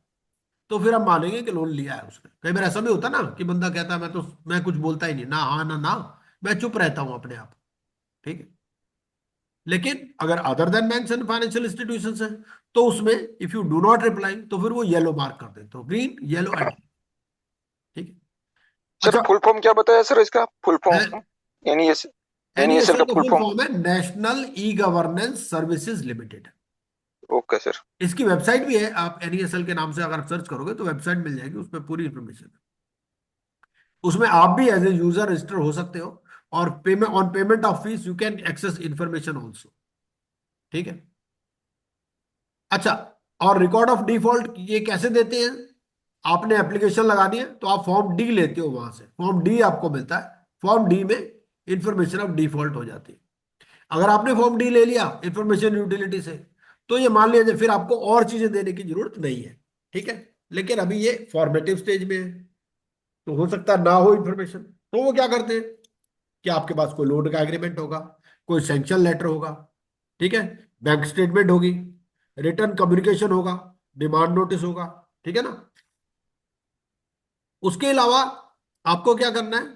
तो फिर हम मानेंगे कि लोन लिया है उसने। कई बार ऐसा भी होता ना कि बंदा कहता है मैं कुछ बोलता ही नहीं, ना हाँ ना ना, मैं चुप रहता हूं अपने आप। ठीक है। लेकिन अगर other than banks and financial institutions है, तो उसमें if you do not reply तो फिर वो येलो मार्क कर देते हो, ग्रीन येलो एंड। ठीक है। सर अच्छा, फुल फॉर्म क्या बताया सर इसका? फुल फॉर्म एनईएस एनईएसएल NESL का का फुल फुल फॉर्म? फॉर्म है national e governance services limited. Okay sir. इसकी वेबसाइट भी है, आप NESL के नाम से अगर सर्च करोगे तो वेबसाइट मिल जाएगी, उसमें पूरी इंफॉर्मेशन है। उसमें आप भी एज ए यूजर रजिस्टर हो सकते हो, और payment of fees you can access information also. ठीक है। अच्छा, और रिकॉर्ड ऑफ डिफॉल्ट ये कैसे देते हैं? आपने एप्लीकेशन लगानी है तो आप फॉर्म डी लेते हो, वहां से फॉर्म डी आपको मिलता है, फॉर्म डी में इंफॉर्मेशन ऑफ डिफॉल्ट हो जाती है। अगर आपने फॉर्म डी ले लिया इंफॉर्मेशन यूटिलिटी से, तो ये मान लिया जाए फिर आपको और चीजें देने की जरूरत नहीं है। ठीक है। लेकिन अभी ये फॉर्मेटिव स्टेज में है, तो हो सकता है ना हो इंफॉर्मेशन, तो वो क्या करते हैं कि आपके पास कोई लोन का एग्रीमेंट होगा, कोई सैंक्शन लेटर होगा, ठीक है, बैंक स्टेटमेंट होगी, रिटर्न कम्युनिकेशन होगा, डिमांड नोटिस होगा, ठीक है ना, उसके अलावा आपको क्या करना है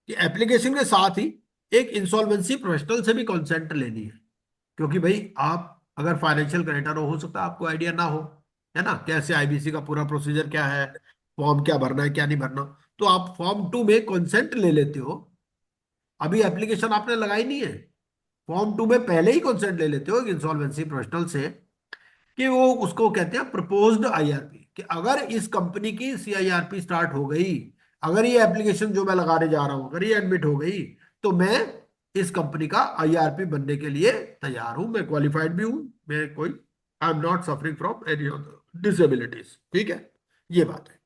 कि एप्लीकेशन के साथ ही एक इंसॉल्वेंसी प्रोफेशनल से भी कंसेंट लेनी है, क्योंकि भाई आप अगर फाइनेंशियल क्रेडिटर हो सकता है आपको आइडिया ना हो, है ना, कैसे आईबीसी का पूरा प्रोसीजर क्या है, फॉर्म क्या भरना है क्या नहीं भरना, तो आप फॉर्म 2 में कंसेंट ले लेते हो। अभी एप्लीकेशन आपने लगाई नहीं है, फॉर्म 2 में पहले ही कंसेंट ले लेते हो इंसॉल्वेंसी प्रोफेशनल से, कि वो उसको कहते हैं प्रपोज्ड आईआरपी, कि अगर इस कंपनी की सीआईआरपी स्टार्ट हो गई, अगर ये एप्लीकेशन जो मैं लगाने जा रहा हूं अगर ये एडमिट हो गई, तो मैं इस कंपनी का आईआरपी बनने के लिए तैयार हूं, मैं क्वालिफाइड भी हूं, मैं कोई I am not suffering from any disabilities. ठीक है, ये बात है,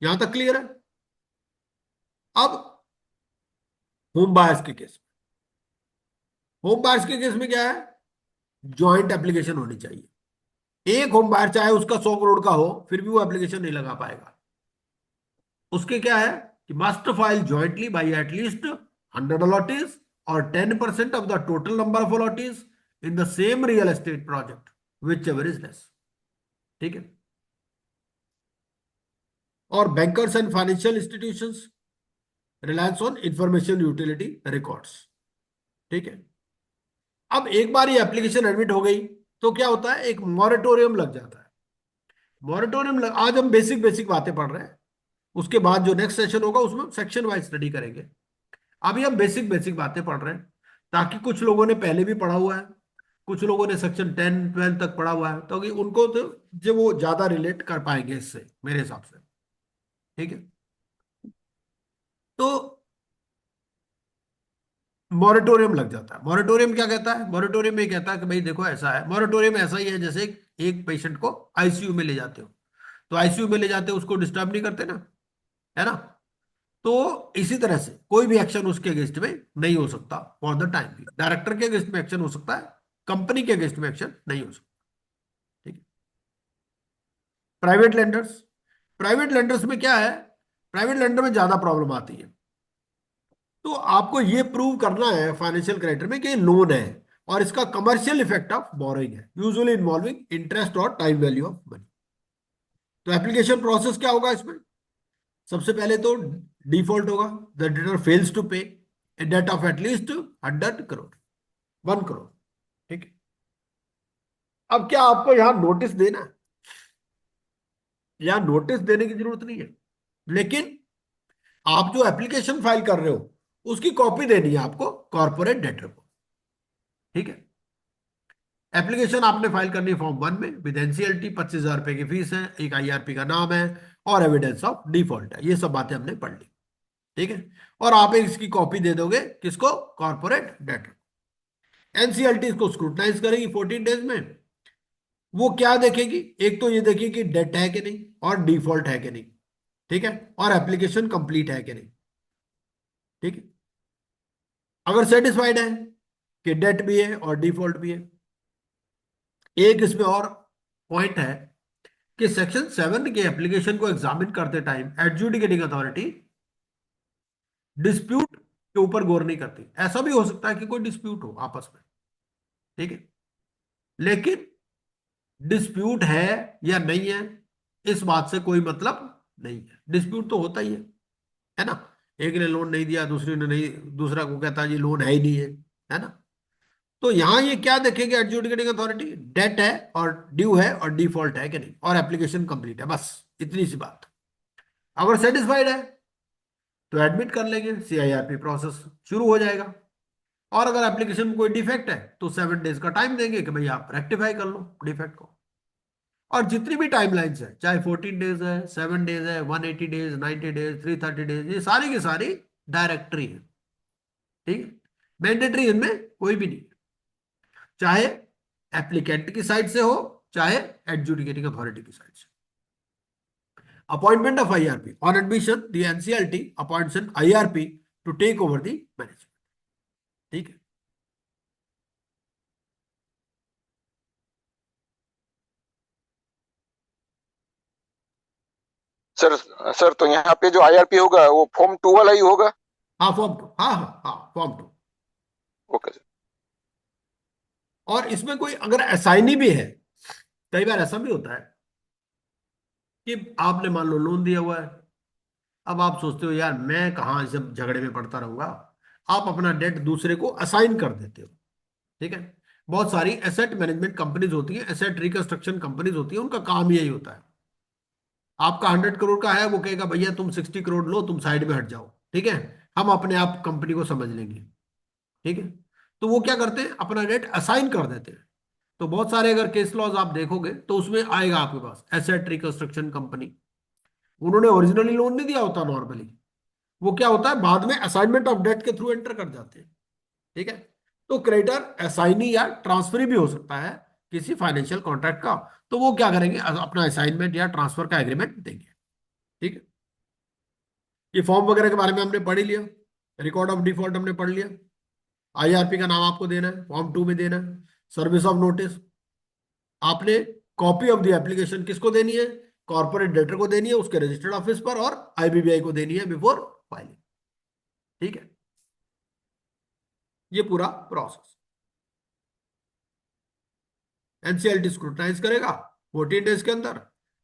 यहां तक क्लियर है। अब होम बायर्स के केस में, होम बायर्स के केस में क्या है, ज्वाइंट एप्लीकेशन होनी चाहिए। एक होम बायर चाहे उसका 100 करोड़ का हो फिर भी वो एप्लीकेशन नहीं लगा पाएगा। उसके क्या है कि must file jointly by at least 100 allottees और 10% of the total number of allottees in the same real estate project which ever is less. ठीक है, और bankers and financial institutions reliance on information utility records. ठीक है, अब एक बार ये application admit हो गई तो क्या होता है, एक मॉरेटोरियम लग जाता है। आज हम बेसिक बेसिक बातें पढ़ रहे हैं, उसके बाद जो नेक्स्ट सेशन होगा उसमें सेक्शन वाइज स्टडी करेंगे। अभी हम बेसिक बेसिक बातें पढ़ रहे हैं, ताकि कुछ लोगों ने पहले भी पढ़ा हुआ है, कुछ लोगों ने सेक्शन 10 12 तक पढ़ा हुआ है, तो कि उनको तो जो वो ज्यादा रिलेट कर पाएंगे इससे मेरे हिसाब से। ठीक है, तो मॉरेटोरियम लग जाता है। मॉरेटोरियम क्या कहता है, मॉरेटोरियम में कहता है कि भाई देखो ऐसा है, मॉरेटोरियम ऐसा ही है जैसे एक पेशेंट को आईसीयू में ले जाते हो, तो आईसीयू में ले जाते हो उसको डिस्टर्ब नहीं करते ना, है ना, तो इसी तरह से कोई भी एक्शन उसके अगेंस्ट में नहीं हो सकता फॉर द टाइम भी। डायरेक्टर के अगेंस्ट में एक्शन हो सकता है, कंपनी के अगेंस्ट में एक्शन नहीं हो सकता। ठीक है, प्राइवेट लेंडर्स, प्राइवेट लेंडर्स में क्या है, प्राइवेट लेंडर में ज्यादा प्रॉब्लम आती है। तो आपको ये प्रूव करना है फाइनेंशियल क्रेडिटर में कि लोन है और इसका कमर्शियल इफेक्ट ऑफ बोरोइंग है, यूजुअली इन्वॉल्विंग इंटरेस्ट और टाइम वैल्यू ऑफ मनी। तो एप्लीकेशन प्रोसेस क्या होगा इसमें, सबसे पहले तो डिफॉल्ट होगा, the debtor fails to pay a debt of at least 100 crore, 1 crore. ठीक है, अब क्या आपको यहां नोटिस देना है, यहां नोटिस देने की जरूरत नहीं है, लेकिन आप जो एप्लीकेशन फाइल कर रहे हो उसकी कॉपी देनी है आपको कॉर्पोरेट डेटर को। ठीक है, एप्लीकेशन आपने फाइल करनी है फॉर्म 1 में विद एनसीएलटी, 25,000 रुपए की फीस है, एक आईआरपी का नाम है और एविडेंस ऑफ डिफॉल्ट है, ये सब बातें हमने पढ़ ली। ठीक है, और आप इसकी कॉपी दे दोगे किसको, कॉर्पोरेट डेटर। एनसीएलटी इसको स्क्रूटनाइज करेगी 14 डेज में। वो क्या देखेगी, एक तो ये देखेगी कि डेट है कि नहीं और डिफॉल्ट है कि नहीं, ठीक है, और एप्लीकेशन कंप्लीट है कि नहीं। ठीक है, अगर सेटिस्फाइड है कि डेट भी है और डिफॉल्ट भी है, एक इसमें और पॉइंट है कि सेक्शन 7 के एप्लीकेशन को एग्जामिन करते टाइम एडजुडिकेटिंग अथॉरिटी डिस्प्यूट के ऊपर गौर नहीं करती। ऐसा भी हो सकता है कि कोई डिस्प्यूट हो आपस में, ठीक है, लेकिन डिस्प्यूट है या नहीं है इस बात से कोई मतलब नहीं है, डिस्प्यूट तो होता ही है ना, एक ने लोन नहीं दिया दूसरे ने नहीं, दूसरा को कहता है ये लोन है ही नहीं है ना। तो यहां ये क्या देखेंगे एडजुडिकेटिंग अथॉरिटी, डेट है और ड्यू है और डिफॉल्ट है कि नहीं और एप्लीकेशन कंप्लीट है, बस इतनी सी बात। अगर सेटिस्फाइड है तो एडमिट कर लेंगे, सीआईआरपी प्रोसेस शुरू हो जाएगा। और अगर एप्लीकेशन में कोई डिफेक्ट है तो 7 डेज का टाइम देंगे कि भाई आप रेक्टिफाई कर लो डिफेक्ट को। और जितनी भी टाइमलाइंस है, चाहे 14 डेज है, 7 डेज है, 180 डेज, 90 डेज, 330 डेज, ये सारी की सारी डायरेक्टरी है। ठीक है, मैंडेटरी इनमें कोई भी नहीं, चाहे एप्लीकेंट की साइड से हो चाहे एडजुडिकेटिंग अथॉरिटी की साइड से। Appointment of IRP on admission, the NCLT appoints an IRP to take over the management. ठीक है, सर सर तो यहाँ पे जो आईआरपी होगा वो फॉर्म 2 वाला ही होगा? हाँ फॉर्म 2, हाँ हाँ हाँ फॉर्म 2। Okay sir. और इसमें कोई अगर असाइनी भी है, कई बार ऐसा भी होता है कि आपने मान लो लोन दिया हुआ है अब आप सोचते हो यार मैं कहाँ इस सब झगड़े में पड़ता रहूंगा, आप अपना डेट दूसरे को असाइन कर देते हो। ठीक है, बहुत सारी एसेट मैनेजमेंट कंपनीज होती हैं, एसेट रिकंस्ट्रक्शन कंपनीज होती हैं, उनका काम यही होता है। आपका 100 करोड़ का है, वो कहेगा भैया तुम 60 करोड़ लो, तुम साइड में हट जाओ, ठीक है, हम अपने आप कंपनी को समझ लेंगे। ठीक है, तो वो क्या करते हैं, अपना डेट असाइन कर देते हैं। तो बहुत सारे अगर केस लॉज आप देखोगे तो उसमें आएगा आपके पास एसेट रिकंस्ट्रक्शन कंपनी, उन्होंने ओरिजिनली लोन नहीं दिया होता नॉर्मली, वो क्या होता है बाद में असाइनमेंट ऑफ डेट के थ्रू एंटर कर जाते हैं। ठीक है, तो क्रेडिटर असाइनी या ट्रांसफरी भी हो सकता है किसी फाइनेंशियल कॉन्ट्रैक्ट का, तो वो क्या करेंगे, अपना असाइनमेंट या ट्रांसफर का एग्रीमेंट देंगे। ठीक है, ये फॉर्म वगैरह के बारे में हमने पढ़ ही लिया, रिकॉर्ड ऑफ डिफॉल्ट हमने पढ़ लिया, आईआरपी का नाम आपको देना है, फॉर्म 2 में देना है, सर्विस ऑफ नोटिस आपने कॉपी ऑफ द एप्लीकेशन किसको देनी है, कॉर्पोरेट डेटर को देनी है उसके रजिस्टर्ड ऑफिस पर, और आईबीबीआई को देनी है बिफोर फाइलिंग। ठीक है, ये पूरा प्रोसेस एनसीएलटी स्क्रूटनाइज करेगा 14 डेज के अंदर,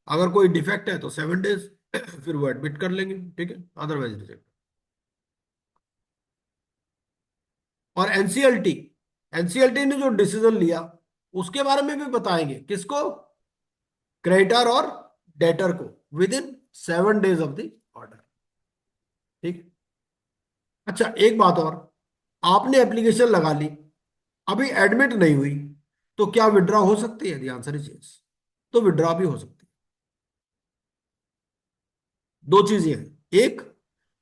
अगर कोई डिफेक्ट है तो 7 डेज, फिर वो एडमिट कर लेंगे। ठीक है, अदरवाइज रिजेक्ट। और एनसीएलटी, एनसीएलटी ने जो डिसीजन लिया उसके बारे में भी बताएंगे, किसको, क्रेडिटर और डेटर को, with in 7 days of the order. ठीक है, अच्छा एक बात और, आपने एप्लीकेशन लगा ली, अभी एडमिट नहीं हुई, तो क्या विड्रॉ हो सकती है, द आंसर इज यस, तो विड्रॉ भी हो सकती है। दो चीजें हैं, एक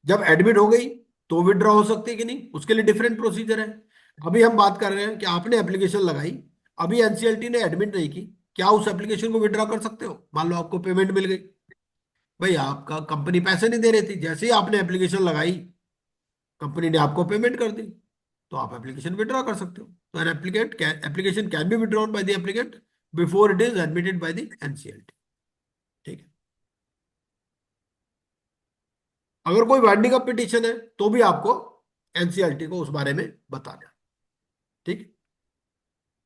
जब एडमिट हो गई तो विड्रॉ हो सकती है कि नहीं, उसके लिए डिफरेंट प्रोसीजर है। अभी हम बात कर रहे हैं कि आपने एप्लीकेशन लगाई, अभी एनसीएलटी ने एडमिट नहीं की, क्या उस एप्लीकेशन को विड्रॉ कर सकते हो, मान लो आपको पेमेंट मिल गई, भाई आपका कंपनी पैसे नहीं दे रही थी, जैसे ही आपने एप्लीकेशन लगाई कंपनी ने आपको पेमेंट कर दी, तो आप एप्लीकेशन विड्रॉ कर सकते हो। तो an applicant application can be withdrawn by the applicant before it is admitted by the NCLT. ठीक है, अगर कोई वाइंडिंग अप पिटीशन है तो भी आपको एनसीएलटी को उस बारे में बताना। ठीक है,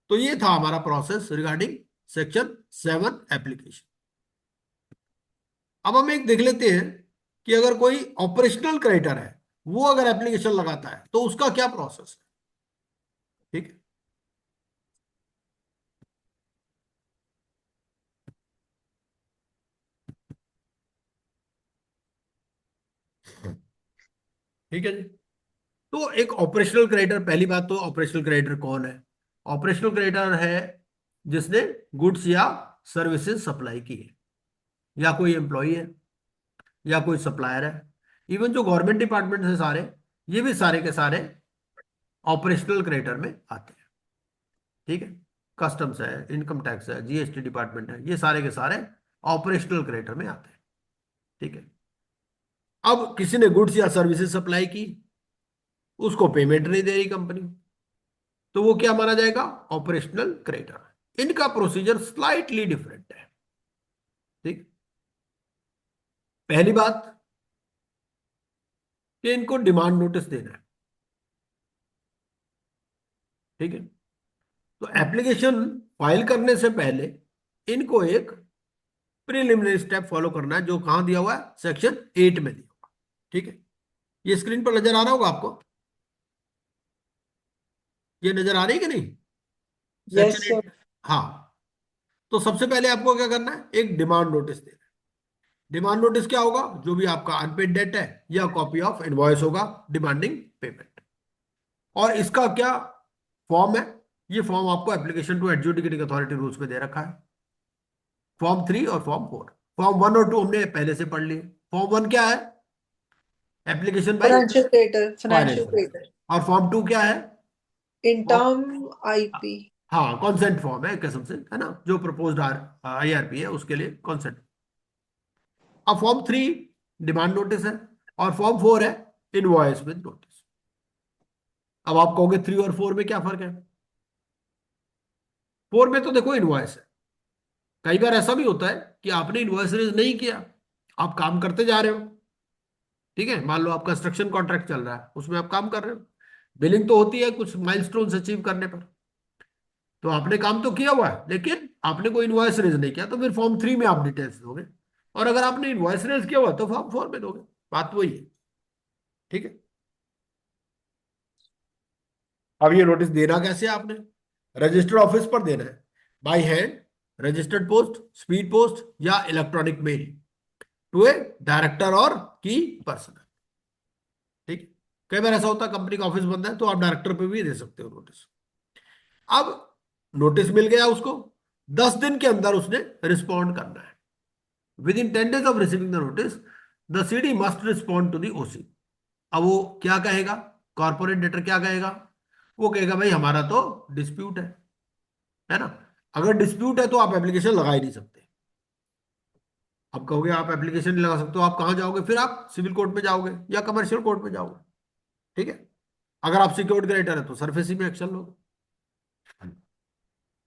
तो ये था हमारा प्रोसेस रिगार्डिंग सेक्शन 7 एप्लीकेशन। अब हम एक देख लेते हैं कि अगर कोई ऑपरेशनल क्रेडिटर है वो अगर एप्लीकेशन लगाता है तो उसका क्या प्रोसेस है। ठीक है, ठीक है जी। तो एक ऑपरेशनल क्रेडिटर, पहली बात तो ऑपरेशनल क्रेडिटर कौन है, ऑपरेशनल क्रेडिटर है जिसने गुड्स या सर्विसेज सप्लाई की है, या कोई एम्प्लॉय है, या कोई सप्लायर है, इवन जो गवर्नमेंट डिपार्टमेंट है सारे, ये भी सारे के सारे ऑपरेशनल क्रेडिटर में आते हैं। ठीक है, कस्टम्स है, इनकम टैक्स है, जीएसटी डिपार्टमेंट है, ये सारे के सारे ऑपरेशनल क्रेडिटर में आते हैं। ठीक है, अब किसी ने गुड्स या सर्विसेज सप्लाई की, उसको पेमेंट नहीं दे रही कंपनी, तो वो क्या माना जाएगा, ऑपरेशनल क्रेडिटर। इनका प्रोसीजर स्लाइटली डिफरेंट है। ठीक, पहली बात कि इनको डिमांड नोटिस देना है। ठीक है, तो एप्लीकेशन फाइल करने से पहले इनको एक प्रिलिमिनरी स्टेप फॉलो करना है, जो कहां दिया हुआ है, सेक्शन 8 में दिया हुआ। ठीक है, ये स्क्रीन पर नजर आ रहा होगा आपको, ये नजर आ रही है कि नहीं, यस सेक्शन सर। 8। हाँ, तो सबसे पहले आपको क्या करना है, एक डिमांड नोटिस देना है। डिमांड नोटिस क्या होगा, जो भी आपका अनपेड डेट है या कॉपी ऑफ इनवॉइस होगा डिमांडिंग पेमेंट। और इसका क्या फॉर्म है, ये फॉर्म आपको application to adjudicating authority rules में दे रखा है, फॉर्म 3 और फॉर्म 4। फॉर्म 1 और 2 हमने पहले से पढ़ लिए। फॉर्म 1 क्या है, application by financial creditor, financial financial, creditor और फॉर्म 2 क्या है, इन टर्म आईपी। हाँ कॉन्सेंट फॉर्म है कसम से, है ना, जो प्रपोज्ड आईआरपी है उसके लिए कॉन्सेंट। अब फॉर्म 3 डिमांड नोटिस है, और फॉर्म 4 है इनवॉइस विद नोटिस। अब आप कहोगे 3 और 4 में क्या फर्क है, 4 में तो देखो इनवॉइस है, कई बार ऐसा भी होता है कि आपने इनवॉइस रेज नहीं किया, आप काम करते जा रहे हो। ठीक है, मान लो आप कंस्ट्रक्शन कॉन्ट्रैक्ट चल रहा है, उसमें आप काम कर रहे हो, बिलिंग तो होती है कुछ माइलस्टोन्स अचीव करने पर, तो आपने काम तो किया हुआ है लेकिन आपने कोई इनवॉइस रेज नहीं किया, तो फिर फॉर्म 3 में आप डिटेल्स दोगे, और अगर आपने इनवॉइस रेज किया हुआ तो फॉर्म 4 में दोगे। बात वही है, ठीक है। अब ये नोटिस देना कैसे है आपने, रजिस्टर्ड ऑफिस पर देना है, by hand, registered post, speed post या electronic mail to a director और की पर्सन, ठीक है। कई बार ऐसा होता है कंपनी का ऑफिस बंद है तो आप डायरेक्टर पे भी दे सकते हो नोटिस। अब नोटिस मिल गया उसको, 10 दिन के अंदर उसने रिस्पॉन्ड करना है। With 10 days of receiving the notice the CD must respond to the OC. अब वो क्या कहेगा, कॉर्पोरेट डेटर क्या कहेगा, वो कहेगा भाई हमारा तो डिस्प्यूट है ना। अगर डिस्प्यूट है तो आप एप्लीकेशन लगा ही नहीं सकते। अब कहोगे आप एप्लीकेशन नहीं लगा सकते हो, आप कहां जाओगे, फिर आप सिविल कोर्ट में जाओगे या कमर्शियल कोर्ट में जाओगे, ठीक है। अगर आप सिक्योर्ड क्रेडिटर है तो सरफेसी में एक्शन लो,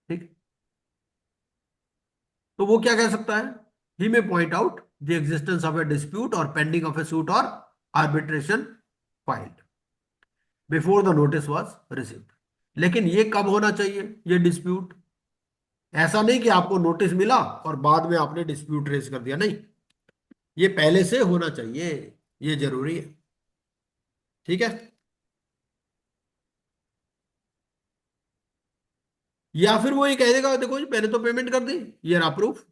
ठीक है। तो वो क्या कह सकता है, he may point out the existence of a dispute और पेंडिंग ऑफ ए सूट और arbitration filed before the notice was received. लेकिन ये कब होना चाहिए ये डिस्प्यूट, ऐसा नहीं कि आपको नोटिस मिला और बाद में आपने डिस्प्यूट रेज कर दिया, नहीं, ये पहले से होना चाहिए, ये जरूरी है, ठीक है। या फिर वो ये कह देगा देखो जी मैंने तो पेमेंट कर दी, ये रहा प्रूफ।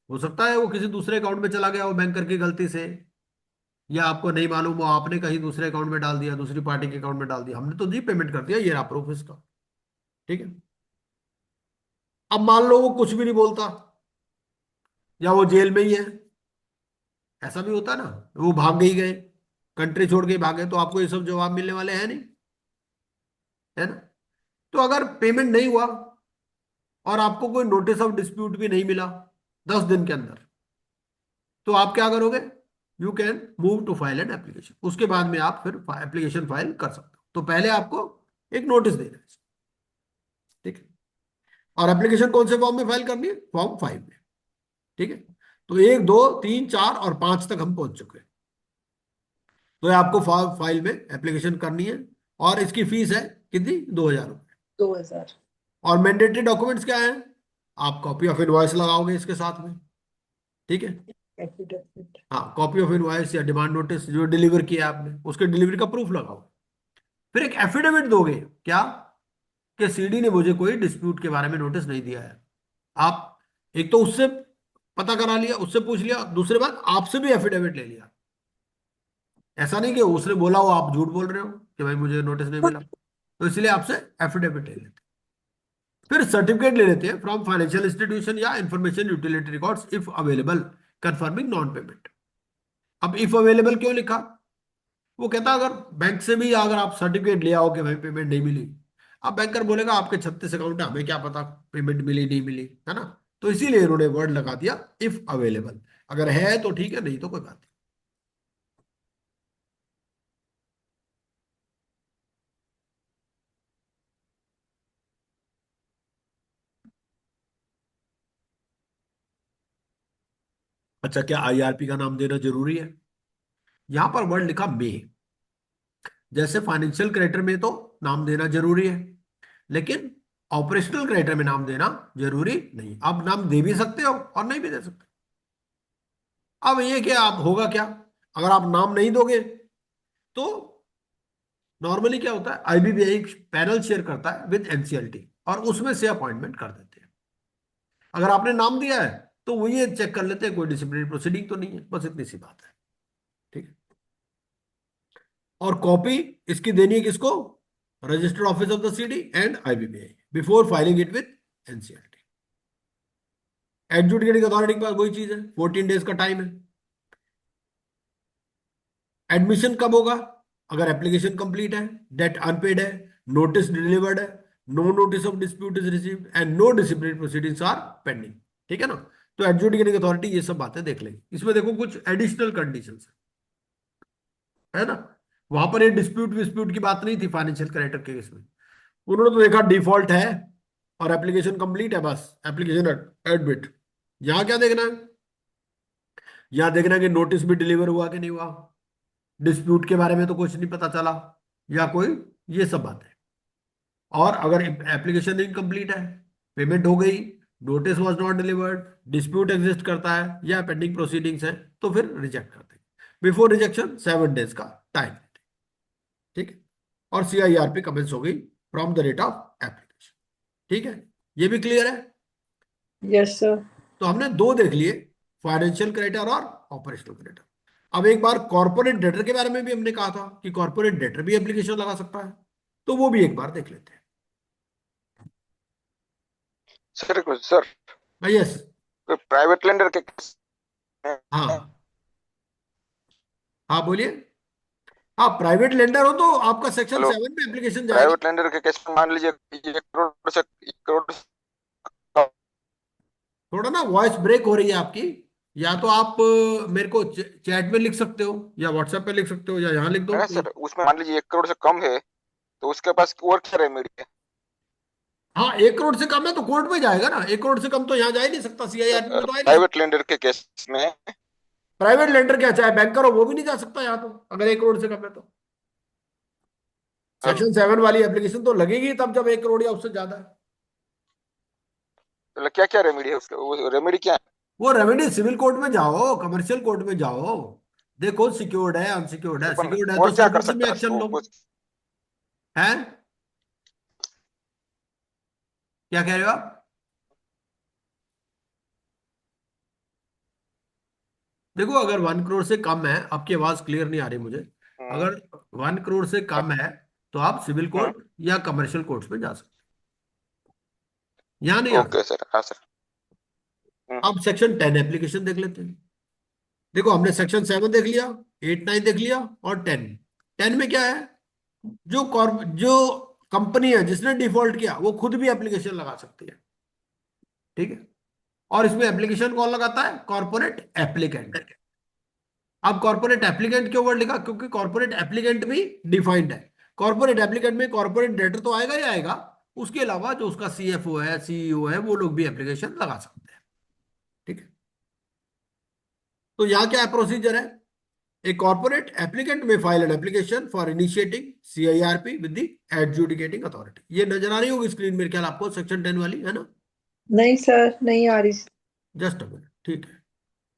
हो सकता है वो किसी दूसरे अकाउंट में चला गया हो बैंकर की गलती से, या आपको नहीं मालूम हो आपने कहीं दूसरे अकाउंट में डाल दिया, दूसरी पार्टी के अकाउंट में डाल दिया, हमने तो जी पेमेंट कर दिया, ये रहा प्रूफ इसका, ठीक है। अब मान लो वो कुछ भी नहीं बोलता या वो जेल में ही है, ऐसा भी होता है ना, वो भाग गई गए, कंट्री छोड़ के भागे, तो आपको ये सब जवाब मिलने वाले हैं नहीं, है ना। तो अगर पेमेंट नहीं हुआ और आपको कोई नोटिस ऑफ डिस्प्यूट भी नहीं मिला 10 दिन के अंदर, तो आप क्या करोगे, you can move to file an application, उसके बाद में आप फिर एप्लीकेशन फाइल कर सकते हो। तो पहले आपको एक नोटिस देना है, ठीक है। और एप्लीकेशन कौन से फॉर्म में फाइल करनी है, फॉर्म 5 में, ठीक है। तो 1 2 3 4 और 5 तक हम पहुंच चुके हैं। तो ये आपको फाइल में एप्लीकेशन करनी है और इसकी फीस है कितनी, 2000 रुपये। 2000। और मैंडेटरी डॉक्यूमेंट्स क्या है, आप कॉपी ऑफ इनवॉइस लगाओगे इसके साथ में, ठीक है। एफिडेविट। हाँ, कॉपी ऑफ इनवॉइस या डिमांड नोटिस जो डिलीवर किया आपने उसके डिलीवरी का प्रूफ लगाओ। फिर एक एफिडेविट दोगे क्या, कि सीडी ने मुझे कोई डिस्प्यूट के बारे में नोटिस नहीं दिया है। आप एक तो उससे पता करा लिया, उससे पूछ लिया, दूसरी बात आपसे भी एफिडेविट ले लिया। ऐसा नहीं कि उसने बोला हो आप झूठ बोल रहे हो कि भाई मुझे नोटिस नहीं मिला, तो इसलिए आपसे एफिडेविट ले लेते। फिर सर्टिफिकेट ले लेते हैं फ्रॉम फाइनेंशियल इंस्टीट्यूशन या information utility records if available confirming non payment. अब इफ अवेलेबल क्यों लिखा, वो कहता अगर बैंक से भी अगर आप सर्टिफिकेट ले आओ कि भाई पेमेंट नहीं मिली, अब बैंकर बोलेगा आपके 36 अकाउंट है, हमें क्या पता पेमेंट मिली नहीं मिली, है ना। तो इसीलिए इन्होंने वर्ड लगा दिया इफ अवेलेबल, अगर है तो ठीक है, नहीं तो कोई बात नहीं। अच्छा, क्या आईआरपी का नाम देना जरूरी है, यहां पर वर्ड लिखा मे। जैसे फाइनेंशियल क्रेडिटर में तो नाम देना जरूरी है, लेकिन ऑपरेशनल क्रेडिटर में नाम देना जरूरी नहीं। आप नाम दे भी सकते हो और नहीं भी दे सकते। अब ये क्या आप होगा क्या, अगर आप नाम नहीं दोगे तो नॉर्मली क्या होता है, आईबीबीआई पैनल शेयर करता है विद एनसीएलटी और उसमें से अपॉइंटमेंट कर देते हैं। अगर आपने नाम दिया है तो वो ये चेक कर लेते हैं कोई डिसिप्लिनरी प्रोसीडिंग तो नहीं है, बस इतनी सी बात है, ठीक है। और कॉपी इसकी देनी है किसको, registered office of the CD and IBBI before filing it with NCLT. Adjudicating authority के पास वही चीज है, 14 डेज का टाइम है। एडमिशन कब होगा, अगर एप्लीकेशन कंप्लीट है, डेट अनपेड है, नोटिस डिलीवर्ड है, no notice of dispute is received and no disciplinary proceedings are pending, ठीक है ना। तो एडजुडिकेटिंग अथॉरिटी ये सब बातें देख लेगी। इसमें देखो कुछ एडिशनल कंडीशंस है ना, वहां पर ये डिस्प्यूट विस्प्यूट की बात नहीं थी फाइनेंशियल क्रेडिटर के केस में। उन्होंने तो देखा डिफॉल्ट है और एप्लीकेशन कंप्लीट है, बस एप्लीकेशन एडमिट। यहां क्या देखना है, यहां देखना है कि नोटिस भी डिलीवर हुआ कि नहीं हुआ, डिस्प्यूट के बारे में तो कुछ नहीं पता चला या कोई, ये सब बातें। और अगर एप्लीकेशन इनकम्प्लीट है, पेमेंट हो गई, notice was not delivered, dispute exist करता है या पेंडिंग प्रोसीडिंग्स है, तो फिर रिजेक्ट कर देंगे। बिफोर रिजेक्शन 7 डेज का टाइम, ठीक है। और CIRP कमेंस हो गई from the date of application, ठीक है। ये भी क्लियर है। Yes sir. तो हमने दो देख लिए, फाइनेंशियल क्रेडिटर और ऑपरेशनल क्रेडिटर। अब एक बार कॉर्पोरेट डेटर के बारे में भी हमने कहा था कि कॉर्पोरेट डेटर भी एप्लीकेशन लगा सकता है, तो वो भी एक बार देख लेते हैं। Sir yes. प्राइवेट लेंडर के केस में, हाँ हाँ बोलिए। हाँ, प्राइवेट लेंडर हो तो आपका सेक्शन हेलो, 7 में एप्लीकेशन जाएगा। प्राइवेट लेंडर के केस में मान लीजिए 1 करोड़ से थोड़ा ना वॉइस ब्रेक हो रही है आपकी, या तो आप मेरे को चैट में लिख सकते हो, या व्हाट्सएप पे लिख सकते हो, या यहाँ लिख दो है ना कोई। सर, उसमें मान लीजिए 1 करोड़ से कम है तो उसके पास और क्या रेमेडी है? हाँ, 1 करोड़ से कम है तो कोर्ट में जाएगा ना, 1 करोड़ से कम तो यहाँ जा ही नहीं सकता, CIRP में तो आ ही नहीं सकता। प्राइवेट लेंडर के केस में प्राइवेट लेंडर क्या, चाहे बैंकर हो वो भी नहीं जा सकता यहाँ तो, अगर 1 करोड़ से कम है तो। हेलो, सेक्शन 7 वाली एप्लीकेशन तो लगेगी तब जब 1 करोड़ या उससे ज्यादा है। तो क्या क्या रेमेडी है उसके, वो रेमेडी क्या है? वो रेवेन्यू सिविल कोर्ट में जाओ, कमर्शियल कोर्ट में जाओ, देखो सिक्योर्ड है अनसिक्योर्ड है, अपन सिक्योर्ड है तो और क्या कर सर्विस में सकता है एक्शन लो। है, क्या कह रहे हो आप? देखो, अगर 1 करोड़ से कम है, आपकी आवाज क्लियर नहीं आ रही मुझे। हम्म, अगर 1 करोड़ से कम है तो आप सिविल हम्म, कोर्ट या कमर्शियल कोर्ट्स में जा सकते हैं, यहाँ नहीं आ सकते। ओके सर, हाँ सर। अब सेक्शन 10 एप्लीकेशन देख लेते हैं। देखो, हमने सेक्शन 7 देख लिया, 8 9 देख लिया, और 10। 10 में क्या है, जो कंपनी है जिसने डिफॉल्ट किया वो खुद भी एप्लीकेशन लगा सकती है, ठीक है। और इसमें एप्लीकेशन कौन लगाता है? Corporate applicant. अब कॉर्पोरेट एप्लीकेंट क्यों वर्ड लिखा? क्योंकि कॉर्पोरेट एप्लीकेंट भी डिफाइंड है। कॉर्पोरेट एप्लीकेंट में कॉर्पोरेट डेटर तो आएगा ही आएगा, उसके अलावा जो उसका CFO है, CEO है, वो लोग भी एप्लीकेशन लगा सकते हैं, ठीक है। तो यहाँ क्या प्रोसीजर है? A corporate applicant may file an application for initiating CIRP with the adjudicating authority. ये नजर आ रही होगी स्क्रीन मेरे ख्याल आपको, सेक्शन 10 वाली, है ना? नहीं सर, नहीं आ रही। जस्ट अ मिनट, ठीक है।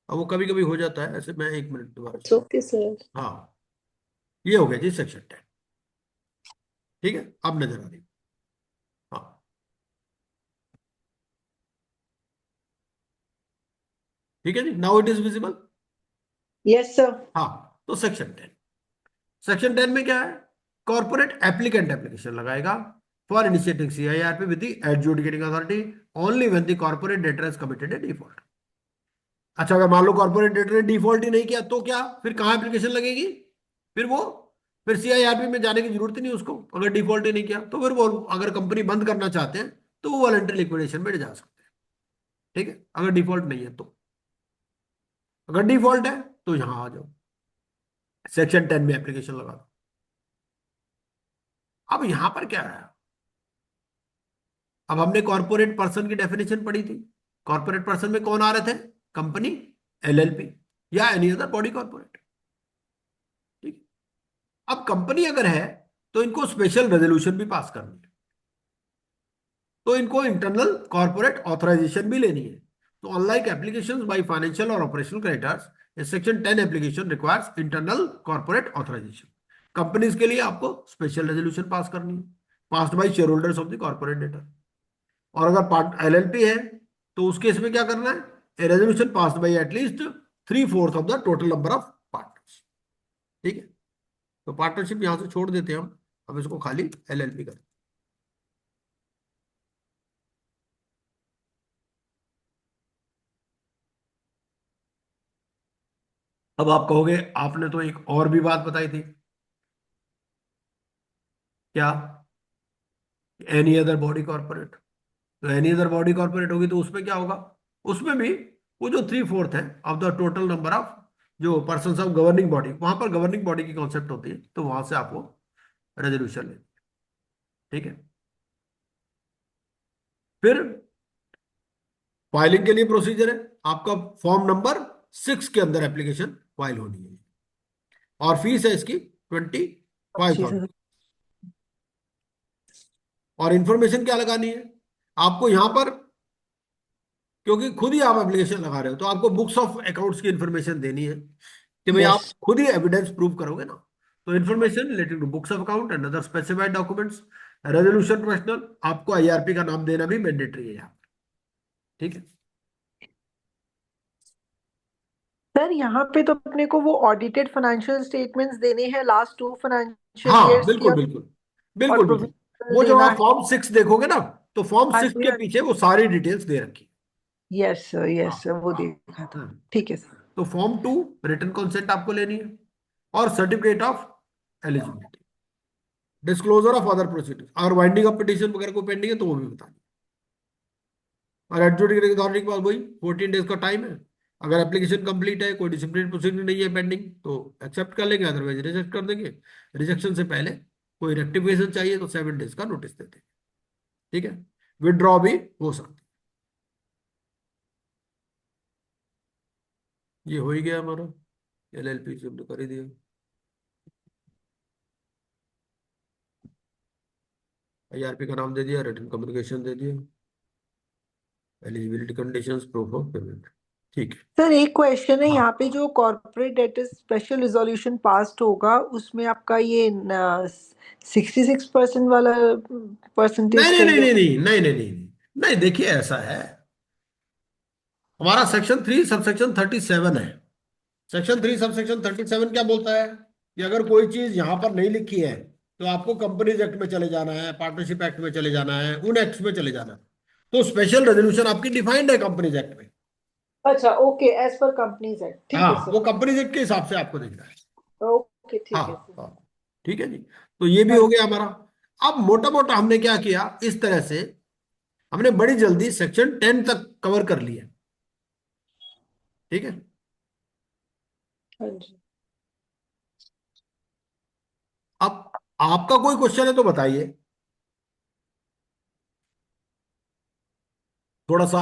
अब वो कभी कभी हो जाता है ऐसे, मैं 1 मिनट दोबारा इट्स ओके सर। हाँ, ये हो गया जी सेक्शन 10, ठीक है। अब नजर आ रही, हाँ, ठीक है जी, now it is visible. Yes sir. हाँ, तो सेक्शन 10 में क्या है? कॉर्पोरेट एप्लीकेंट एप्लीकेशन लगाएगा for initiating CIRP with the adjudicating authority only when the corporate debtor has committed a default. अच्छा, अगर मान लो कॉर्पोरेट डेटर ने डिफॉल्ट ही नहीं किया तो क्या, फिर कहाँ एप्लीकेशन लगेगी? फिर वो, फिर CIRP में जाने की जरूरत ही नहीं उसको, अगर डिफॉल्ट ही नहीं किया तो। फिर वो अगर कंपनी बंद करना चाहते हैं तो वो वॉलंटरी लिक्विडेशन में जा सकते हैं, ठीक है, अगर डिफॉल्ट नहीं है तो। अगर डिफॉल्ट है तो यहां आ जाओ, सेक्शन 10 में एप्लीकेशन लगा दो। अब यहां पर क्या है? अब हमने कॉर्पोरेट पर्सन की डेफिनेशन पढ़ी थी। कॉर्पोरेट पर्सन में कौन आ रहे थे? कंपनी, LLP, या एनी अदर बॉडी कॉर्पोरेट, ठीक। अब कंपनी अगर है तो इनको स्पेशल रेजोल्यूशन भी पास करनी है, तो इनको इंटरनल कॉर्पोरेट ऑथराइजेशन भी लेनी है। तो अनलाइक एप्लीकेशंस बाय फाइनेंशियल और operational creditors, section 10 application requires internal corporate authorisation. Companies के लिए आपको स्पेशल रेजोल्यूशन पास करनी है, passed by shareholders of the corporate debtor. और अगर पार्ट LLP है तो उस केस में क्या करना है? ए resolution passed by at least 3/4 of the total number of partners, ठीक है। तो पार्टनरशिप यहां से छोड़ देते हैं हम, अब इसको खाली LLP कर। अब आप कहोगे आपने तो एक और भी बात बताई थी, क्या? Any other body corporate. तो एनी अदर बॉडी कॉर्पोरेट होगी तो उसमें क्या होगा? उसमें भी वो जो 3/4 है of the total number of जो पर्सन ऑफ गवर्निंग बॉडी, वहां पर गवर्निंग बॉडी की कॉन्सेप्ट होती है, तो वहां से आपको रेजोल्यूशन लेनी, ठीक है। फिर फाइलिंग के लिए प्रोसीजर है, आपका फॉर्म नंबर 6 के अंदर एप्लीकेशन फाइल होनी है, और फीस है इसकी 25,000। और इंफॉर्मेशन क्या लगानी है आपको यहां पर? क्योंकि खुद ही आप एप्लीकेशन लगा रहे हो तो आपको बुक्स ऑफ अकाउंट्स की इंफॉर्मेशन देनी है, कि भाई आप Yes. खुद ही एविडेंस प्रूव करोगे ना। तो information related to books of account and other specified documents, resolution professional, आपको आईआरपी का नाम देना भी मैंडेटरी है यहाँ। ठीक है। सर यहाँ पे तो अपने को वो ऑडिटेड फाइनेंशियल स्टेटमेंट्स देने हैं लास्ट 2 फाइनेंशियल हाँ ईयर्स की, बिल्कुल बिल्कुल और बिल्कुल बिल्कुल। प्रोविजनल वो जो देना आप है। फॉर्म 6 देखोगे ना, तो फॉर्म हाँ 6 जी, के हाँ। पीछे वो सारी डिटेल्स दे रखी यस सर, है। यस सर, वो हाँ। देखा था। हम्म। ठीक है सर। तो फॉर्म 2 रिटन कॉन्सेंट आपको लेनी है, और certificate of eligibility, disclosure of other proceeding, अगर वाइंडिंग ऑफ पिटिशन वगैरह को पेंडिंग है तो वो भी बता दें। और एडजुडिकेटिंग अथॉरिटी के पास वही 14 डेज का टाइम है। अगर एप्लीकेशन कंप्लीट है, कोई डिसिप्लिनरी प्रोसीडिंग नहीं है पेंडिंग, तो एक्सेप्ट कर लेंगे, अदरवाइज रिजेक्ट कर देंगे। रिजेक्शन से पहले कोई रेक्टिफिकेशन चाहिए तो 7 डेज का नोटिस देते हैं। ठीक है। विदड्रॉ भी हो सकता है। ये हो ही गया हमारा, एलएलपी से हमने कर ही दिया। आईआरपी का नाम दे दिया, रिटन कम्युनिकेशन दे दिया, eligibility conditions, proof of payment. ठीक है। सर एक क्वेश्चन है हाँ। यहाँ पे, जो corporate debt special resolution passed होगा उसमें आपका ये 66% वाला नहीं परसेंटेज नहीं नहीं चाहिए। नहीं नहीं नहीं नहीं नहीं नहीं नहीं, देखिए ऐसा है, हमारा सेक्शन 3 सबसेक्शन 37 है। सेक्शन 3 सबसेक्शन 37 क्या बोलता है कि अगर कोई चीज यहां पर नहीं लिखी है तो आपको कंपनीज एक्ट में चले जाना है, पार्टनरशिप एक्ट में चले जाना है, उन एक्ट में चले जाना है। तो स्पेशल रेजोल्यूशन आपकी डिफाइंड है कंपनीज एक्ट में। अच्छा, okay, as per companies act, ठीक है हाँ, वो सर। कंपनीज एक्ट के हिसाब से आपको देखना है। ओके, हाँ ठीक है सर। हाँ। ठीक है जी। तो ये भी हाँ हो जी। गया हमारा। अब मोटा मोटा हमने क्या किया, इस तरह से हमने बड़ी जल्दी सेक्शन 10 तक कवर कर लिया। ठीक है। हाँ जी। अब आपका कोई क्वेश्चन है तो बताइए थोड़ा सा।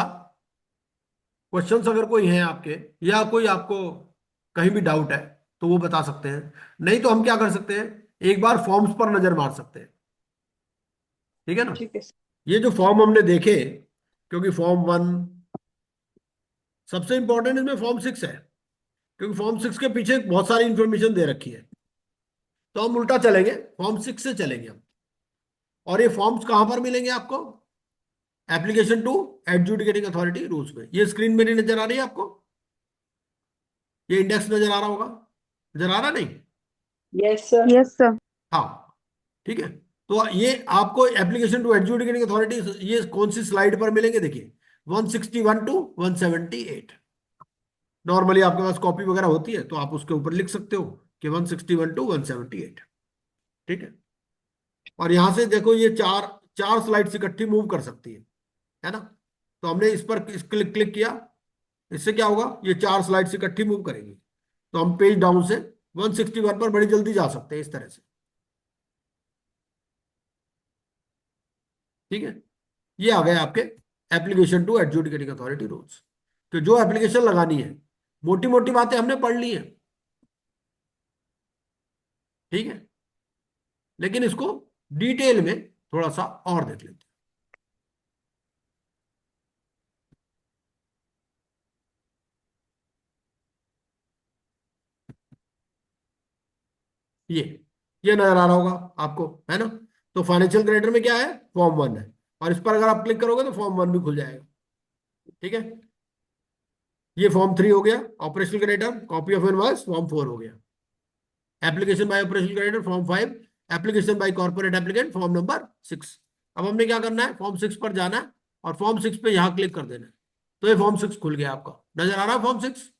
क्वेश्चंस अगर कोई हैं आपके, या कोई आपको कहीं भी डाउट है तो वो बता सकते हैं। नहीं तो हम क्या कर सकते हैं, एक बार फॉर्म्स पर नजर मार सकते हैं। ठीक है ना। ठीक है सर। ये जो फॉर्म हमने देखे, क्योंकि फॉर्म 1 सबसे इंपॉर्टेंट, इसमें फॉर्म 6 है, क्योंकि फॉर्म 6 के पीछे बहुत सारी इंफॉर्मेशन दे रखी है। तो हम उल्टा चलेंगे, फॉर्म 6 से चलेंगे हम। और ये फॉर्म्स कहां पर मिलेंगे आपको, application to adjudicating authority rules में। ये स्क्रीन में नहीं नजर आ रही है आपको, ये इंडेक्स नजर आ रहा होगा, नजर आ रहा नहीं। Yes sir. Yes sir. हाँ। ठीक है। तो ये आपको एप्लीकेशन टू एडजुडिकेटिंग अथॉरिटी, ये कौन सी स्लाइड पर मिलेंगे, देखिए 161 टू 178। नॉर्मली आपके पास कॉपी वगैरह होती है तो आप उसके ऊपर लिख सकते हो कि 161 टू 178। ठीक है। और यहां से देखो, ये चार चार स्लाइड्स इकट्ठी मूव कर सकती है ना। तो हमने इस पर क्लिक क्लिक किया, इससे क्या होगा, ये चार स्लाइड्स इकट्ठी मूव करेंगी। तो हम पेज डाउन से 161 पर बड़ी जल्दी जा सकते हैं इस तरह से। ठीक है। ये आ गए आपके application to adjudicating authority rules. तो जो एप्लीकेशन लगानी है, मोटी मोटी बातें हमने पढ़ ली हैं। ठीक है। लेकिन इसको डिटेल में थोड़ा सा और देख लेते हैं। ये ये नजर आ रहा होगा आपको, है ना। तो फाइनेंशियल क्रेडिटर में क्या है, फॉर्म 1 है, और इस पर अगर आप क्लिक करोगे तो फॉर्म 1 भी खुल जाएगा। ठीक है। ये फॉर्म 3 हो गया, operational creditor, copy of invoice form 4 हो गया। Application by operational creditor form 5, application by corporate applicant form number 6। अब हमने क्या करना है, फॉर्म 6 पर जाना है और फॉर्म 6 पे यहां क्लिक कर देना है। तो ये फॉर्म 6 खुल गया आपका, नजर आ रहा है फॉर्म 6।